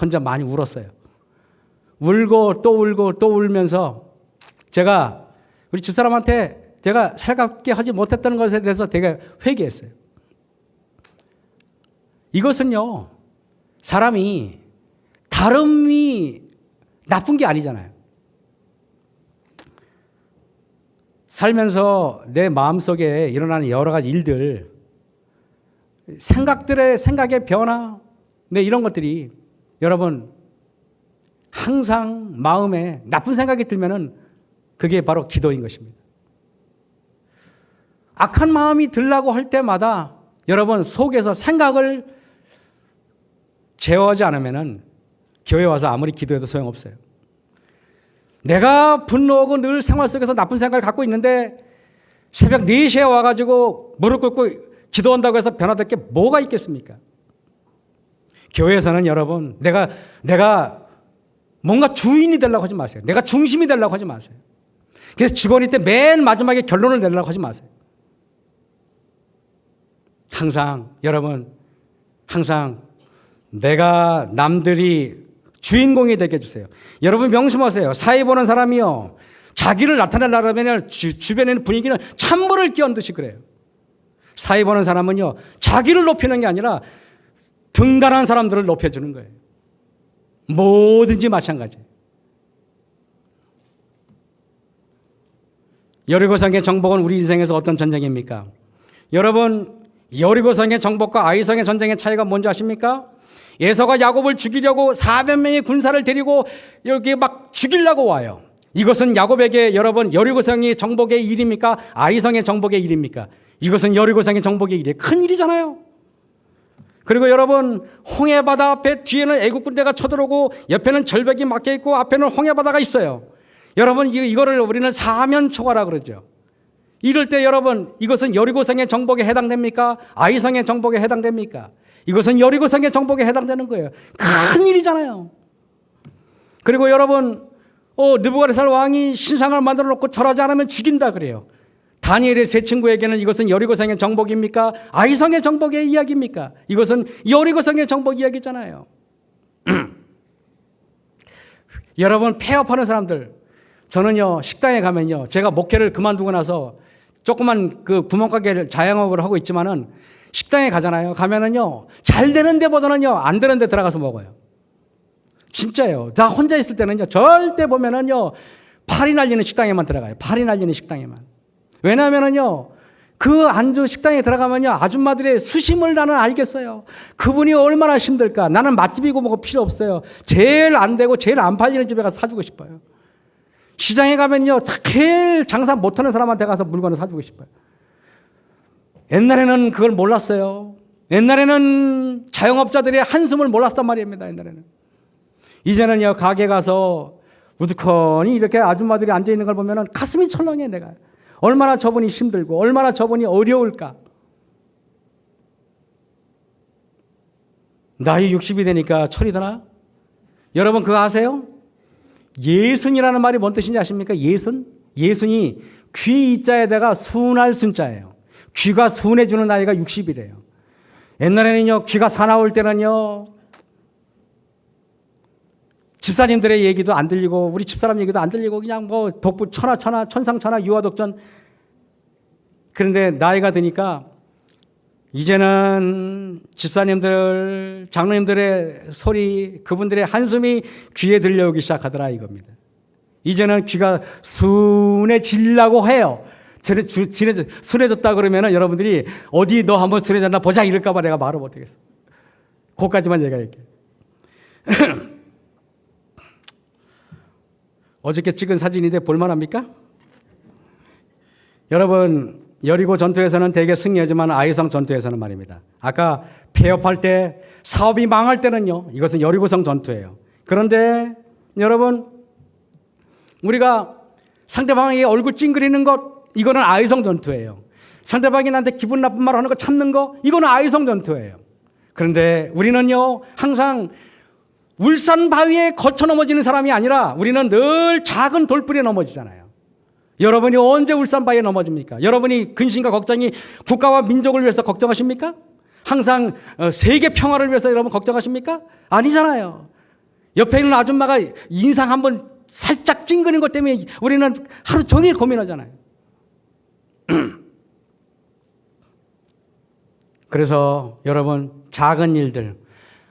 A: 혼자 많이 울었어요. 울고 또 울고 또 울면서 제가 우리 집사람한테 제가 살갑게 하지 못했다는 것에 대해서 되게 회개했어요. 이것은요, 사람이 다름이 나쁜 게 아니잖아요. 살면서 내 마음속에 일어나는 여러 가지 일들, 생각의 변화, 네, 이런 것들이 여러분 항상 마음에 나쁜 생각이 들면은 그게 바로 기도인 것입니다. 악한 마음이 들라고 할 때마다 여러분 속에서 생각을 제어하지 않으면은 교회 와서 아무리 기도해도 소용없어요. 내가 분노하고 늘 생활 속에서 나쁜 생각을 갖고 있는데 새벽 4시에 와가지고 무릎 꿇고 기도한다고 해서 변화될 게 뭐가 있겠습니까? 교회에서는 여러분 내가 뭔가 주인이 되려고 하지 마세요. 내가 중심이 되려고 하지 마세요. 그래서 직원일 때 맨 마지막에 결론을 내려고 하지 마세요. 항상 여러분 항상 내가 남들이 주인공이 되게 해주세요. 여러분 명심하세요. 사회 보는 사람이요. 자기를 나타내려면 주변에 있는 분위기는 찬물을 끼얹듯이 그래요. 사회 보는 사람은요. 자기를 높이는 게 아니라 등단한 사람들을 높여주는 거예요. 뭐든지 마찬가지. 여리고성의 정복은 우리 인생에서 어떤 전쟁입니까? 여러분 여리고성의 정복과 아이성의 전쟁의 차이가 뭔지 아십니까? 에서가 야곱을 죽이려고 400명의 군사를 데리고 여기 막 죽이려고 와요. 이것은 야곱에게 여러분 여리고성의 정복의 일입니까? 아이성의 정복의 일입니까? 이것은 여리고성의 정복의 일이에요. 큰 일이잖아요. 그리고 여러분 홍해바다 앞에 뒤에는 애국 군대가 쳐들어오고 옆에는 절벽이 막혀 있고 앞에는 홍해바다가 있어요. 여러분 이거를 우리는 사면초가라 그러죠. 이럴 때 여러분 이것은 여리고성의 정복에 해당됩니까? 아이성의 정복에 해당됩니까? 이것은 여리고성의 정복에 해당되는 거예요. 큰 일이잖아요. 그리고 여러분 느부갓네살 왕이 신상을 만들어 놓고 절하지 않으면 죽인다 그래요. 다니엘의 세 친구에게는 이것은 여리고성의 정복입니까? 아이성의 정복의 이야기입니까? 이것은 여리고성의 정복 이야기잖아요. 여러분 폐업하는 사람들 저는요 식당에 가면요 제가 목회를 그만두고 나서 조그만 그 구멍가게를 자영업을 하고 있지만은 식당에 가잖아요. 가면은요 잘 되는 데보다는요 안 되는 데 들어가서 먹어요. 진짜요. 나 혼자 있을 때는요 절대 보면은요 팔이 날리는 식당에만 들어가요. 팔이 날리는 식당에만. 왜냐하면은요 그 안주 식당에 들어가면요 아줌마들의 수심을 나는 알겠어요. 그분이 얼마나 힘들까. 나는 맛집이고 뭐고 필요 없어요. 제일 안 되고 제일 안 팔리는 집에 가서 사주고 싶어요. 시장에 가면요 제일 장사 못하는 사람한테 가서 물건을 사주고 싶어요. 옛날에는 그걸 몰랐어요. 옛날에는 자영업자들의 한숨을 몰랐단 말입니다. 옛날에는. 이제는요 가게 가서 우두커니 이렇게 아줌마들이 앉아있는 걸 보면 가슴이 철렁해. 내가 얼마나 저분이 힘들고 얼마나 저분이 어려울까. 나이 60이 되니까 철이 드나? 여러분 그거 아세요? 예순이라는 말이 뭔 뜻인지 아십니까? 예순? 예순이 귀자에다가 순할 순자예요. 귀가 순해주는 나이가 60이래요. 옛날에는요 귀가 사나울 때는요 집사님들의 얘기도 안 들리고 우리 집사람 얘기도 안 들리고 그냥 뭐 독불 천상천하 유아독전. 그런데 나이가 드니까 이제는 집사님들 장로님들의 소리 그분들의 한숨이 귀에 들려오기 시작하더라 이겁니다. 이제는 귀가 순해지려고 해요. 순해졌다 그러면 여러분들이 어디 너 한번 순해졌나 보자 이럴까 봐 내가 말을 못하겠어. 그것까지만 얘기할게. 어저께 찍은 사진인데 볼만합니까? 여러분, 여리고 전투에서는 대개 승리하지만 아이성 전투에서는 말입니다. 아까 폐업할 때, 사업이 망할 때는요, 이것은 여리고성 전투예요. 그런데 여러분, 우리가 상대방에게 얼굴 찡그리는 것, 이거는 아이성 전투예요. 상대방이 나한테 기분 나쁜 말 하는 거 참는 거, 이거는 아이성 전투예요. 그런데 우리는요, 항상 울산 바위에 거쳐 넘어지는 사람이 아니라 우리는 늘 작은 돌불에 넘어지잖아요. 여러분이 언제 울산 바위에 넘어집니까? 여러분이 근심과 걱정이 국가와 민족을 위해서 걱정하십니까? 항상 세계 평화를 위해서 여러분 걱정하십니까? 아니잖아요. 옆에 있는 아줌마가 인상 한번 살짝 찡그린 것 때문에 우리는 하루 종일 고민하잖아요. 그래서 여러분, 작은 일들,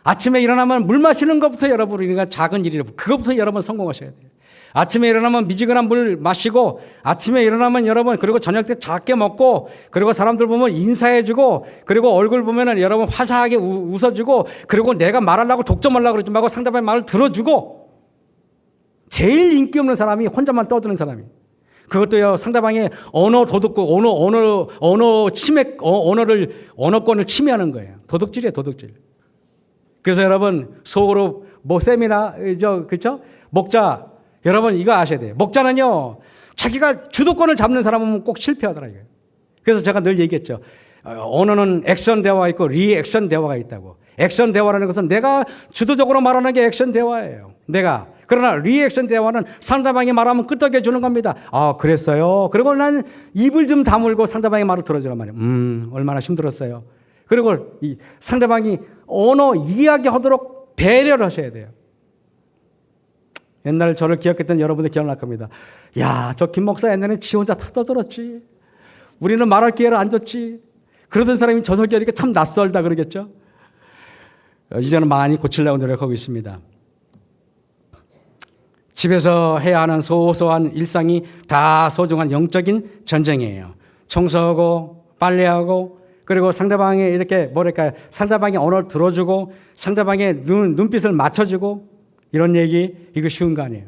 A: 아침에 일어나면 물 마시는 것부터 여러분 우리가 작은 일이라고, 그것부터 여러분 성공하셔야 돼요. 아침에 일어나면 미지근한 물 마시고, 아침에 일어나면 여러분, 그리고 저녁 때 작게 먹고, 그리고 사람들 보면 인사해주고, 그리고 얼굴 보면은 여러분 화사하게 웃어주고, 그리고 내가 말하려고 독점하려고 그러지 말고 상대방의 말을 들어주고, 제일 인기 없는 사람이 혼자만 떠드는 사람이. 그것도요, 상대방의 언어 도둑고, 언어권을 침해하는 거예요. 도둑질이에요, 도둑질. 그래서 여러분, 속으로 세미나, 그쵸? 목자, 여러분 이거 아셔야 돼요. 목자는요, 자기가 주도권을 잡는 사람은 꼭 실패하더라고요. 그래서 제가 늘 얘기했죠. 언어는 액션 대화가 있고 리액션 대화가 있다고. 액션 대화라는 것은 내가 주도적으로 말하는 게 액션 대화예요. 그러나 리액션 대화는 상대방이 말하면 끄떡여 주는 겁니다. 아, 그랬어요. 그리고 난 입을 좀 다물고 상대방의 말을 들어주란 말이에요. 얼마나 힘들었어요. 그리고 이 상대방이 언어 이야기하도록 배려를 하셔야 돼요. 옛날 저를 기억했던 여러분들 기억날 겁니다. 야, 저 김 목사 옛날에 지 혼자 다 떠들었지. 우리는 말할 기회를 안 줬지. 그러던 사람이 저 설교하니까 참 낯설다 그러겠죠. 이제는 많이 고치려고 노력하고 있습니다. 집에서 해야 하는 소소한 일상이 다 소중한 영적인 전쟁이에요. 청소하고 빨래하고, 그리고 상대방의 이렇게 상대방의 언어를 들어주고, 상대방의 눈빛을 맞춰주고, 이런 얘기, 이거 쉬운 거 아니에요.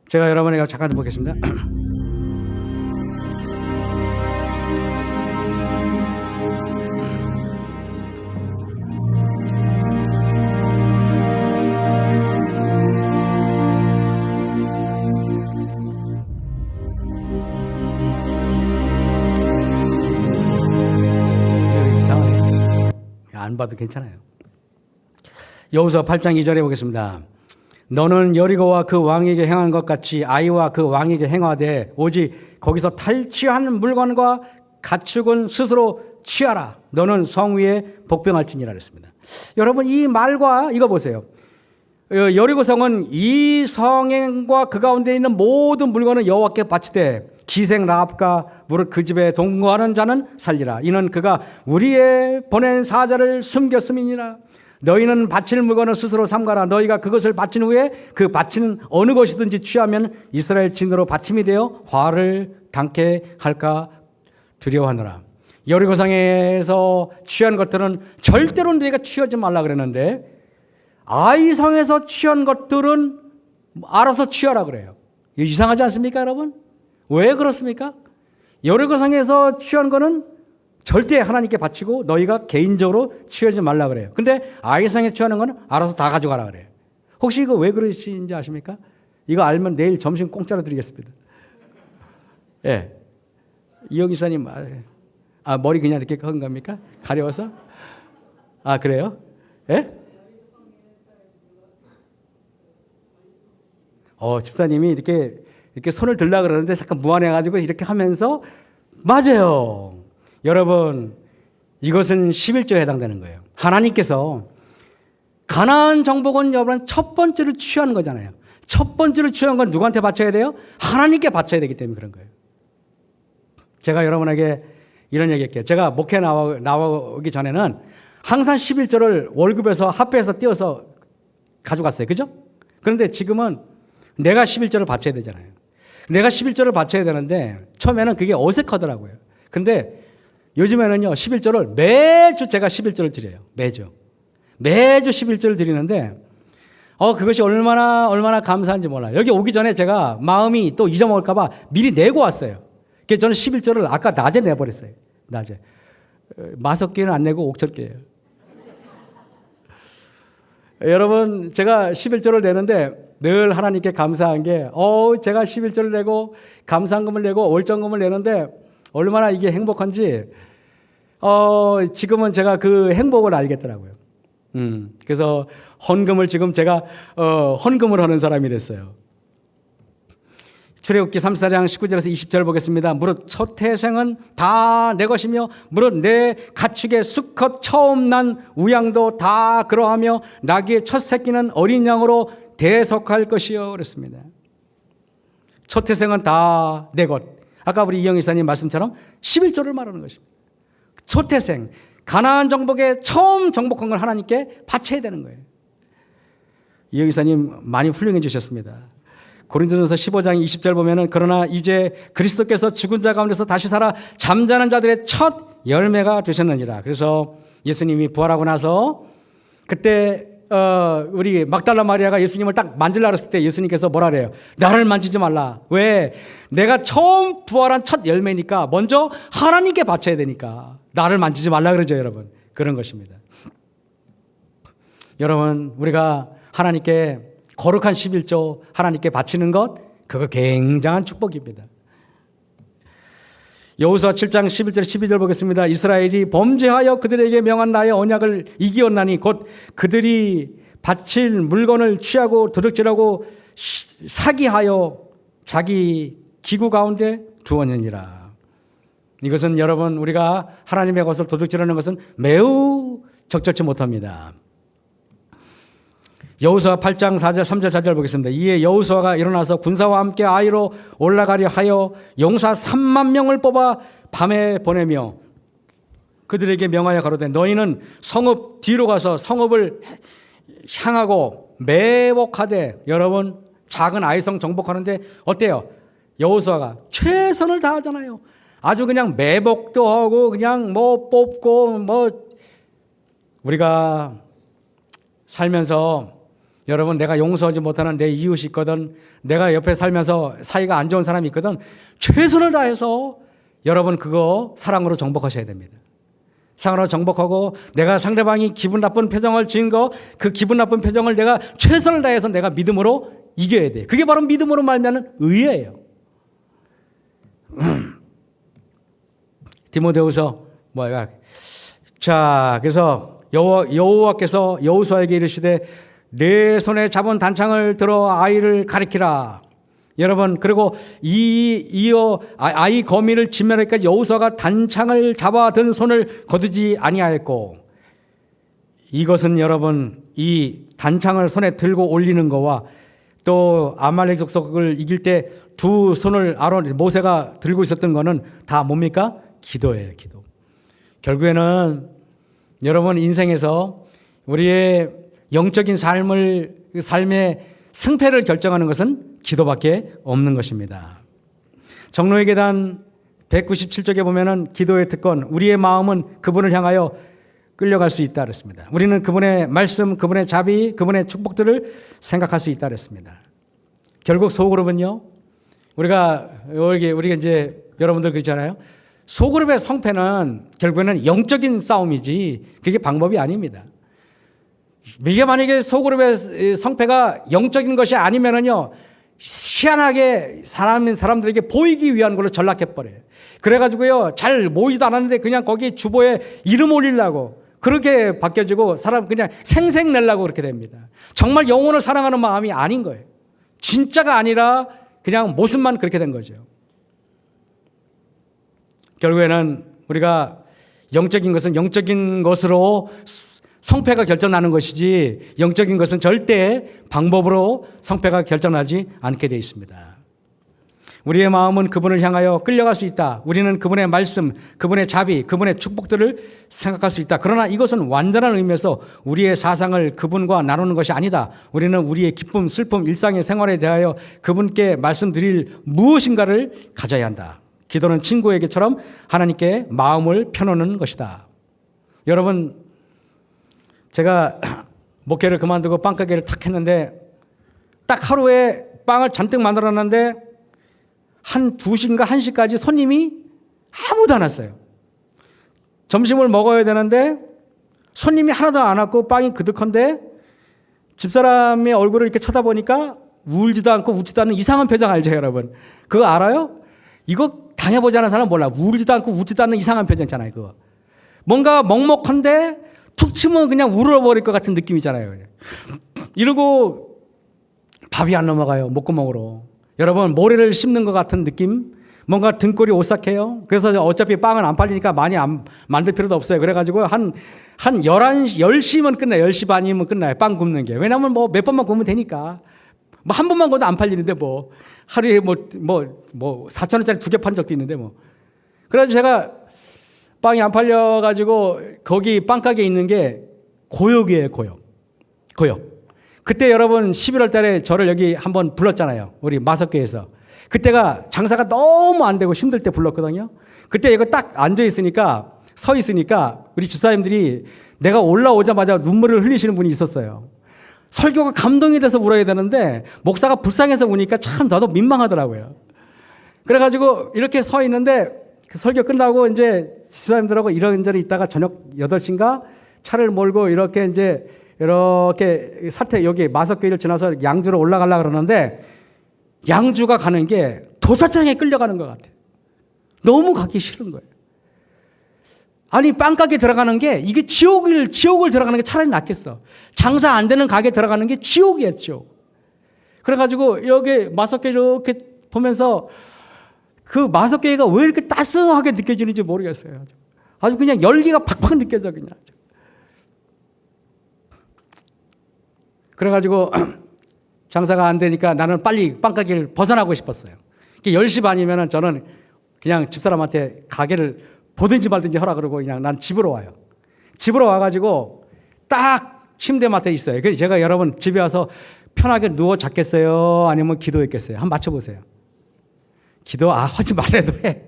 A: 제가 여러분에게 잠깐 보겠습니다. 안 봐도 괜찮아요. 여호수아 8장 2절에 보겠습니다. 너는 여리고와 그 왕에게 행한 것 같이 아이와 그 왕에게 행하되 오직 거기서 탈취한 물건과 가축은 스스로 취하라. 너는 성 위에 복병할지니라 그랬습니다. 여러분, 이 말과 이거 보세요. 여리고 성은 이 성과 그 가운데 있는 모든 물건은 여호와께 바치되 기생 라합과 무릇 그 집에 동거하는 자는 살리라. 이는 그가 우리의 보낸 사자를 숨겼음이니라. 너희는 바칠 물건을 스스로 삼가라. 너희가 그것을 바친 후에 그 바치는 어느 것이든지 취하면 이스라엘 진으로 바침이 되어 화를 당케 할까 두려워하노라. 여리고성에서 취한 것들은 절대로 너희가 취하지 말라 그랬는데, 아이성에서 취한 것들은 알아서 취하라 그래요. 이상하지 않습니까, 여러분? 왜 그렇습니까? 여리고성에서 취한 거는 절대 하나님께 바치고 너희가 개인적으로 취하지 말라 그래요. 근데 아이성에 취하는 거는 알아서 다 가져가라 그래요. 혹시 이거 왜 그러신지 아십니까? 이거 알면 내일 점심 공짜로 드리겠습니다. 예. 이영 기사님, 머리 그냥 이렇게 한 겁니까? 가려워서? 아, 그래요? 예? 집사님이 이렇게 손을 들라 그러는데 잠깐 무안해가지고 이렇게 하면서, 맞아요. 여러분, 이것은 11조에 해당되는 거예요. 하나님께서 가나안 정복은 여러분 첫 번째로 취하는 거잖아요. 첫 번째로 취한 건 누구한테 바쳐야 돼요? 하나님께 바쳐야 되기 때문에 그런 거예요. 제가 여러분에게 이런 얘기할게요. 제가 목회 나오기 전에는 항상 11조를 월급에서 합해서 띄어서 가져갔어요. 그죠? 그런데 지금은 내가 11조를 바쳐야 되잖아요. 내가 11조를 바쳐야 되는데 처음에는 그게 어색하더라고요. 근데 요즘에는요, 11조를 매주 제가 11조를 드려요. 매주 11조를 드리는데, 그것이 얼마나 감사한지 몰라요. 여기 오기 전에 제가 마음이 또 잊어먹을까봐 미리 내고 왔어요. 그래서 저는 11조를 아까 낮에 내버렸어요. 낮에. 마석기는 안 내고 옥천기예요. 여러분, 제가 11조를 내는데 늘 하나님께 감사한 게, 제가 11조를 내고 감사한금을 내고 월정금을 내는데 얼마나 이게 행복한지, 지금은 제가 그 행복을 알겠더라고요. 그래서 헌금을 지금 제가 헌금을 하는 사람이 됐어요. 출애굽기 34장 19절에서 20절 보겠습니다. 무릇 첫 태생은 다 내 것이며 무릇 내 가축의 수컷 처음 난 우양도 다 그러하며 나귀의 첫 새끼는 어린 양으로 대속할 것이요 그랬습니다. 첫 태생은 다 내 것. 아까 우리 이영 이사님 말씀처럼 11조를 말하는 것입니다. 첫 태생, 가나안 정복에 처음 정복한 걸 하나님께 바쳐야 되는 거예요. 이영 이사님 많이 훌륭해 주셨습니다. 고린도전서 15장 20절 보면은 그러나 이제 그리스도께서 죽은 자 가운데서 다시 살아 잠자는 자들의 첫 열매가 되셨느니라. 그래서 예수님이 부활하고 나서 그때 우리 막달라 마리아가 예수님을 딱 만지려고 했을 때 예수님께서 뭐라 그래요? 나를 만지지 말라. 왜? 내가 처음 부활한 첫 열매니까 먼저 하나님께 바쳐야 되니까 나를 만지지 말라 그러죠, 여러분. 그런 것입니다. 여러분, 우리가 하나님께 거룩한 11조 하나님께 바치는 것, 그거 굉장한 축복입니다. 여호수아 7장 11절 12절 보겠습니다. 이스라엘이 범죄하여 그들에게 명한 나의 언약을 이기었나니 곧 그들이 바칠 물건을 취하고 도둑질하고 사기하여 자기 기구 가운데 두었느니라. 이것은 여러분, 우리가 하나님의 것을 도둑질하는 것은 매우 적절치 못합니다. 여호수아 8장 4절 3절 4절 보겠습니다. 이에 여호수아가 일어나서 군사와 함께 아이로 올라가려 하여 용사 3만 명을 뽑아 밤에 보내며 그들에게 명하여 가로되 너희는 성읍 뒤로 가서 성읍을 향하고 매복하되. 여러분, 작은 아이성 정복하는데 어때요? 여호수아가 최선을 다하잖아요. 아주 그냥 매복도 하고 그냥 뭐 뽑고 우리가 살면서 여러분, 내가 용서하지 못하는 내 이웃이 있거든, 내가 옆에 살면서 사이가 안 좋은 사람이 있거든, 최선을 다해서 여러분 그거 사랑으로 정복하셔야 됩니다. 사랑으로 정복하고 내가 상대방이 기분 나쁜 표정을 지은 거, 그 기분 나쁜 표정을 내가 최선을 다해서 내가 믿음으로 이겨야 돼. 그게 바로 믿음으로 말미암는 의예요. 디모데후서 자, 그래서 여호와께서 여호수아에게 이르시되 내 손에 잡은 단창을 들어 아이를 가리키라. 여러분, 그리고 아이 거미를 진멸하기까지 여호수아가 단창을 잡아 든 손을 거두지 아니하였고, 이것은 여러분, 이 단창을 손에 들고 올리는 거와 또 아말렉 족속을 이길 때 두 손을 아론 모세가 들고 있었던 거는 다 뭡니까? 기도예요, 기도. 결국에는 여러분, 인생에서 우리의 영적인 삶의 승패를 결정하는 것은 기도밖에 없는 것입니다. 정로의 계단 197쪽에 보면은 기도의 특권, 우리의 마음은 그분을 향하여 끌려갈 수 있다 그랬습니다. 우리는 그분의 말씀, 그분의 자비, 그분의 축복들을 생각할 수 있다 그랬습니다. 결국 소그룹은요, 우리가 이제 여러분들 그러잖아요. 소그룹의 성패는 결국에는 영적인 싸움이지 그게 방법이 아닙니다. 이게 만약에 소그룹의 성패가 영적인 것이 아니면은요, 희한하게 사람들에게 보이기 위한 걸로 전락해버려요. 그래가지고요, 잘 모이지도 않았는데 그냥 거기 주보에 이름 올리려고 그렇게 바뀌어지고 사람 그냥 생색 내려고 그렇게 됩니다. 정말 영혼을 사랑하는 마음이 아닌 거예요. 진짜가 아니라 그냥 모습만 그렇게 된 거죠. 결국에는 우리가 영적인 것은 영적인 것으로 성패가 결정나는 것이지 영적인 것은 절대 방법으로 성패가 결정나지 않게 되어 있습니다. 우리의 마음은 그분을 향하여 끌려갈 수 있다. 우리는 그분의 말씀, 그분의 자비, 그분의 축복들을 생각할 수 있다. 그러나 이것은 완전한 의미에서 우리의 사상을 그분과 나누는 것이 아니다. 우리는 우리의 기쁨, 슬픔, 일상의 생활에 대하여 그분께 말씀드릴 무엇인가를 가져야 한다. 기도는 친구에게처럼 하나님께 마음을 펴놓는 것이다. 여러분, 제가 목회를 그만두고 빵가게를 탁 했는데 딱 하루에 빵을 잔뜩 만들었는데 한 2시인가 1시까지 손님이 아무도 안 왔어요. 점심을 먹어야 되는데 손님이 하나도 안 왔고 빵이 그득한데 집사람의 얼굴을 이렇게 쳐다보니까 울지도 않고 웃지도 않는 이상한 표정 알죠, 여러분? 그거 알아요? 이거 당해보지 않은 사람 몰라. 울지도 않고 웃지도 않는 이상한 표정 있잖아요, 그거. 뭔가 먹먹한데 툭 치면 그냥 울어버릴 것 같은 느낌이잖아요. 이러고 밥이 안 넘어가요, 목구멍으로. 여러분, 모래를 씹는 것 같은 느낌? 뭔가 등골이 오싹해요. 그래서 어차피 빵은 안 팔리니까 많이 안 만들 필요도 없어요. 그래가지고 한 11시, 10시면 끝나요. 10시 반이면 끝나요. 빵 굽는 게. 왜냐면 뭐 몇 번만 구우면 되니까. 뭐 한 번만 구워도 안 팔리는데 뭐. 하루에 뭐 4,000원짜리 2개 판 적도 있는데 뭐. 그래서 제가 빵이 안 팔려가지고 거기 빵가게에 있는 게 고역이에요, 고역. 그때 여러분 11월 달에 저를 여기 한번 불렀잖아요. 우리 마석교에서. 그때가 장사가 너무 안 되고 힘들 때 불렀거든요. 그때 이거 딱 앉아 있으니까 서 있으니까 우리 집사님들이 내가 올라오자마자 눈물을 흘리시는 분이 있었어요. 설교가 감동이 돼서 울어야 되는데 목사가 불쌍해서 우니까 참 나도 민망하더라고요. 그래가지고 이렇게 서 있는데 그 설교 끝나고 이제 집사님들하고 이런저런 있다가 저녁 8시인가 차를 몰고 이렇게 여기 마석교회를 지나서 양주로 올라가려고 그러는데 양주가 가는 게 도사장에 끌려가는 것 같아요. 너무 가기 싫은 거예요. 아니 빵가게 들어가는 게 이게 지옥을 들어가는 게 차라리 낫겠어. 장사 안 되는 가게 들어가는 게 지옥이에요, 지옥. 그래가지고 여기 마석교회 이렇게 보면서 그 마석교회가 왜 이렇게 따스하게 느껴지는지 모르겠어요. 아주 그냥 열기가 팍팍 느껴져 그냥. 그래가지고 장사가 안 되니까 나는 빨리 빵가게를 벗어나고 싶었어요. 10시 반이면 저는 그냥 집사람한테 가게를 보든지 말든지 하라 그러고 그냥 난 집으로 와요. 집으로 와가지고 딱 침대맡에 있어요. 그래서 제가 여러분 집에 와서 편하게 누워 잤겠어요? 아니면 기도했겠어요? 한번 맞춰보세요. 기도 하지 말아도 해.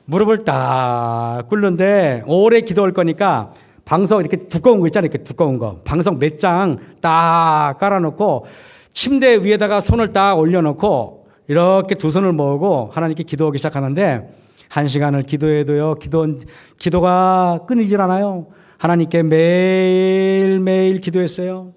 A: 무릎을 딱 꿇는데 오래 기도할 거니까 방석 이렇게 두꺼운 거 있잖아요. 이렇게 두꺼운 거. 방석 몇 장 딱 깔아놓고 침대 위에다가 손을 딱 올려놓고 이렇게 두 손을 모으고 하나님께 기도하기 시작하는데 1시간을 기도해도요. 기도가 끊이질 않아요. 하나님께 매일매일 기도했어요.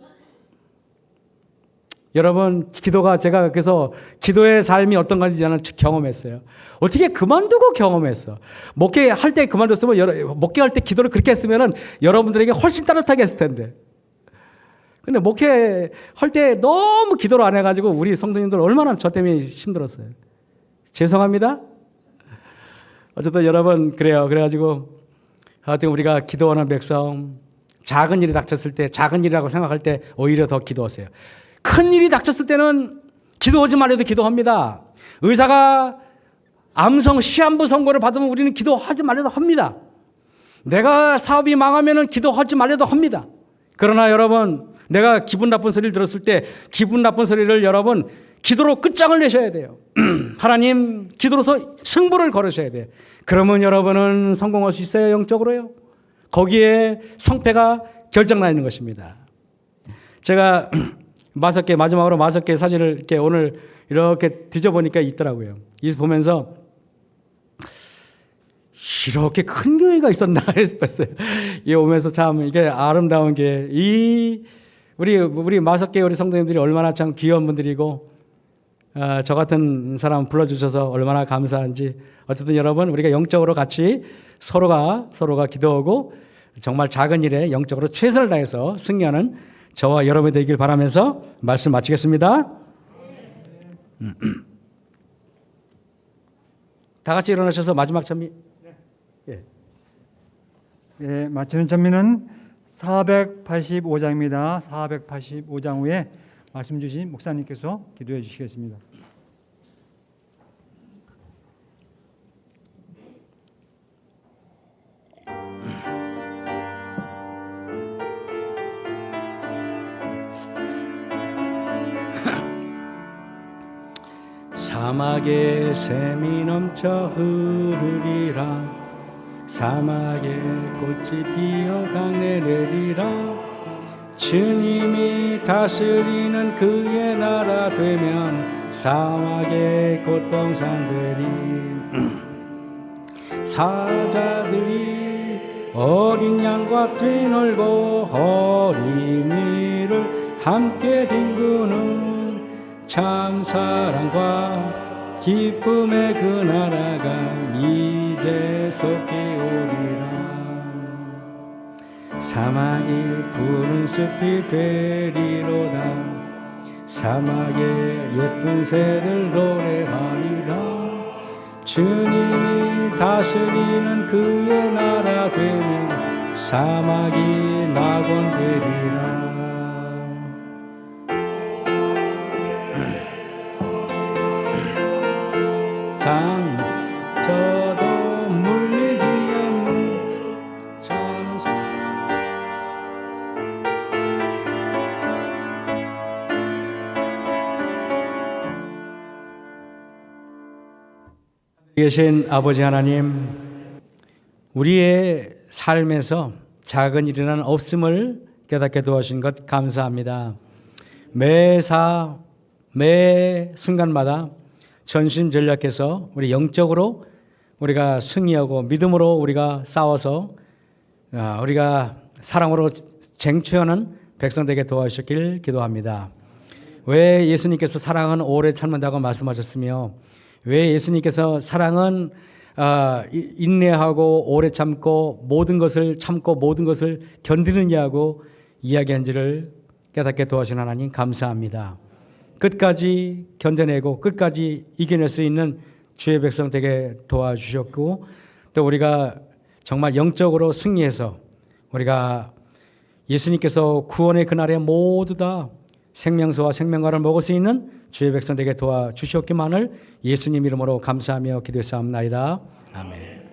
A: 여러분 기도가 제가 그래서 기도의 삶이 어떤 건지 저는 경험했어요. 어떻게 그만두고 경험했어. 목회할 때 그만뒀으면 목회할 때 기도를 그렇게 했으면 여러분들에게 훨씬 따뜻하게 했을 텐데. 근데 목회할 때 너무 기도를 안 해가지고 우리 성도님들 얼마나 저 때문에 힘들었어요. 죄송합니다. 어쨌든 여러분 그래요. 그래가지고 하여튼 우리가 기도하는 백성 작은 일이 닥쳤을 때 작은 일이라고 생각할 때 오히려 더 기도하세요. 큰 일이 닥쳤을 때는 기도하지 말아도 기도합니다. 의사가 암성 시한부 선고를 받으면 우리는 기도하지 말아도 합니다. 내가 사업이 망하면 기도하지 말아도 합니다. 그러나 여러분 내가 기분 나쁜 소리를 들었을 때 기분 나쁜 소리를 여러분 기도로 끝장을 내셔야 돼요. 하나님 기도로서 승부를 걸으셔야 돼요. 그러면 여러분은 성공할 수 있어요. 영적으로요. 거기에 성패가 결정나 있는 것입니다. 제가 마지막으로 마석개 사진을 이렇게 오늘 이렇게 뒤져보니까 있더라고요. 이 보면서 이렇게 큰 교회가 있었나 했었어요. 이 오면서 참 이게 아름다운 게 우리 마석개 우리 성도님들이 얼마나 참 귀한 분들이고 저 같은 사람 불러주셔서 얼마나 감사한지. 어쨌든 여러분 우리가 영적으로 같이 서로가 기도하고 정말 작은 일에 영적으로 최선을 다해서 승리하는 저와 여러분이 되길 바라면서 말씀 마치겠습니다. 다 같이 일어나셔서 마지막 찬미.
B: 네, 마치는 찬미는 485장입니다. 485장 후에 말씀 주신 목사님께서 기도해 주시겠습니다.
A: 사막에 샘이 넘쳐 흐르리라. 사막에 꽃이 피어 강내 내리라. 주님이 다스리는 그의 나라 되면 사막의 고통산들이 사자들이 어린 양과 뛰놀고 어린이를 함께 뒹구는 참 사랑과 기쁨의 그 나라가 이제 속히 오리라. 사막이 푸른 숲이 되리로다. 사막에 예쁜 새들 노래하리라. 주님이 다스리는 그의 나라 되면 사막이 낙원되리라. 저도 물리지 않는 참 계신 아버지 하나님, 우리의 삶에서 작은 일이라는 없음을 깨닫게 도와주신 것 감사합니다. 매 순간마다 전심전력해서 우리 영적으로 우리가 승리하고 믿음으로 우리가 싸워서 우리가 사랑으로 쟁취하는 백성 되게 도와주셨길 기도합니다. 왜 예수님께서 사랑은 오래 참는다고 말씀하셨으며 왜 예수님께서 사랑은 인내하고 오래 참고 모든 것을 참고 모든 것을 견디느냐고 이야기한지를 깨닫게 도와주신 하나님 감사합니다. 끝까지 견뎌내고 끝까지 이겨낼 수 있는 주의 백성 되게 도와주셨고 또 우리가 정말 영적으로 승리해서 우리가 예수님께서 구원의 그날에 모두 다 생명수와 생명과를 먹을 수 있는 주의 백성 되게 도와주셨기만을 예수님 이름으로 감사하며 기도했사옵나이다. 아멘.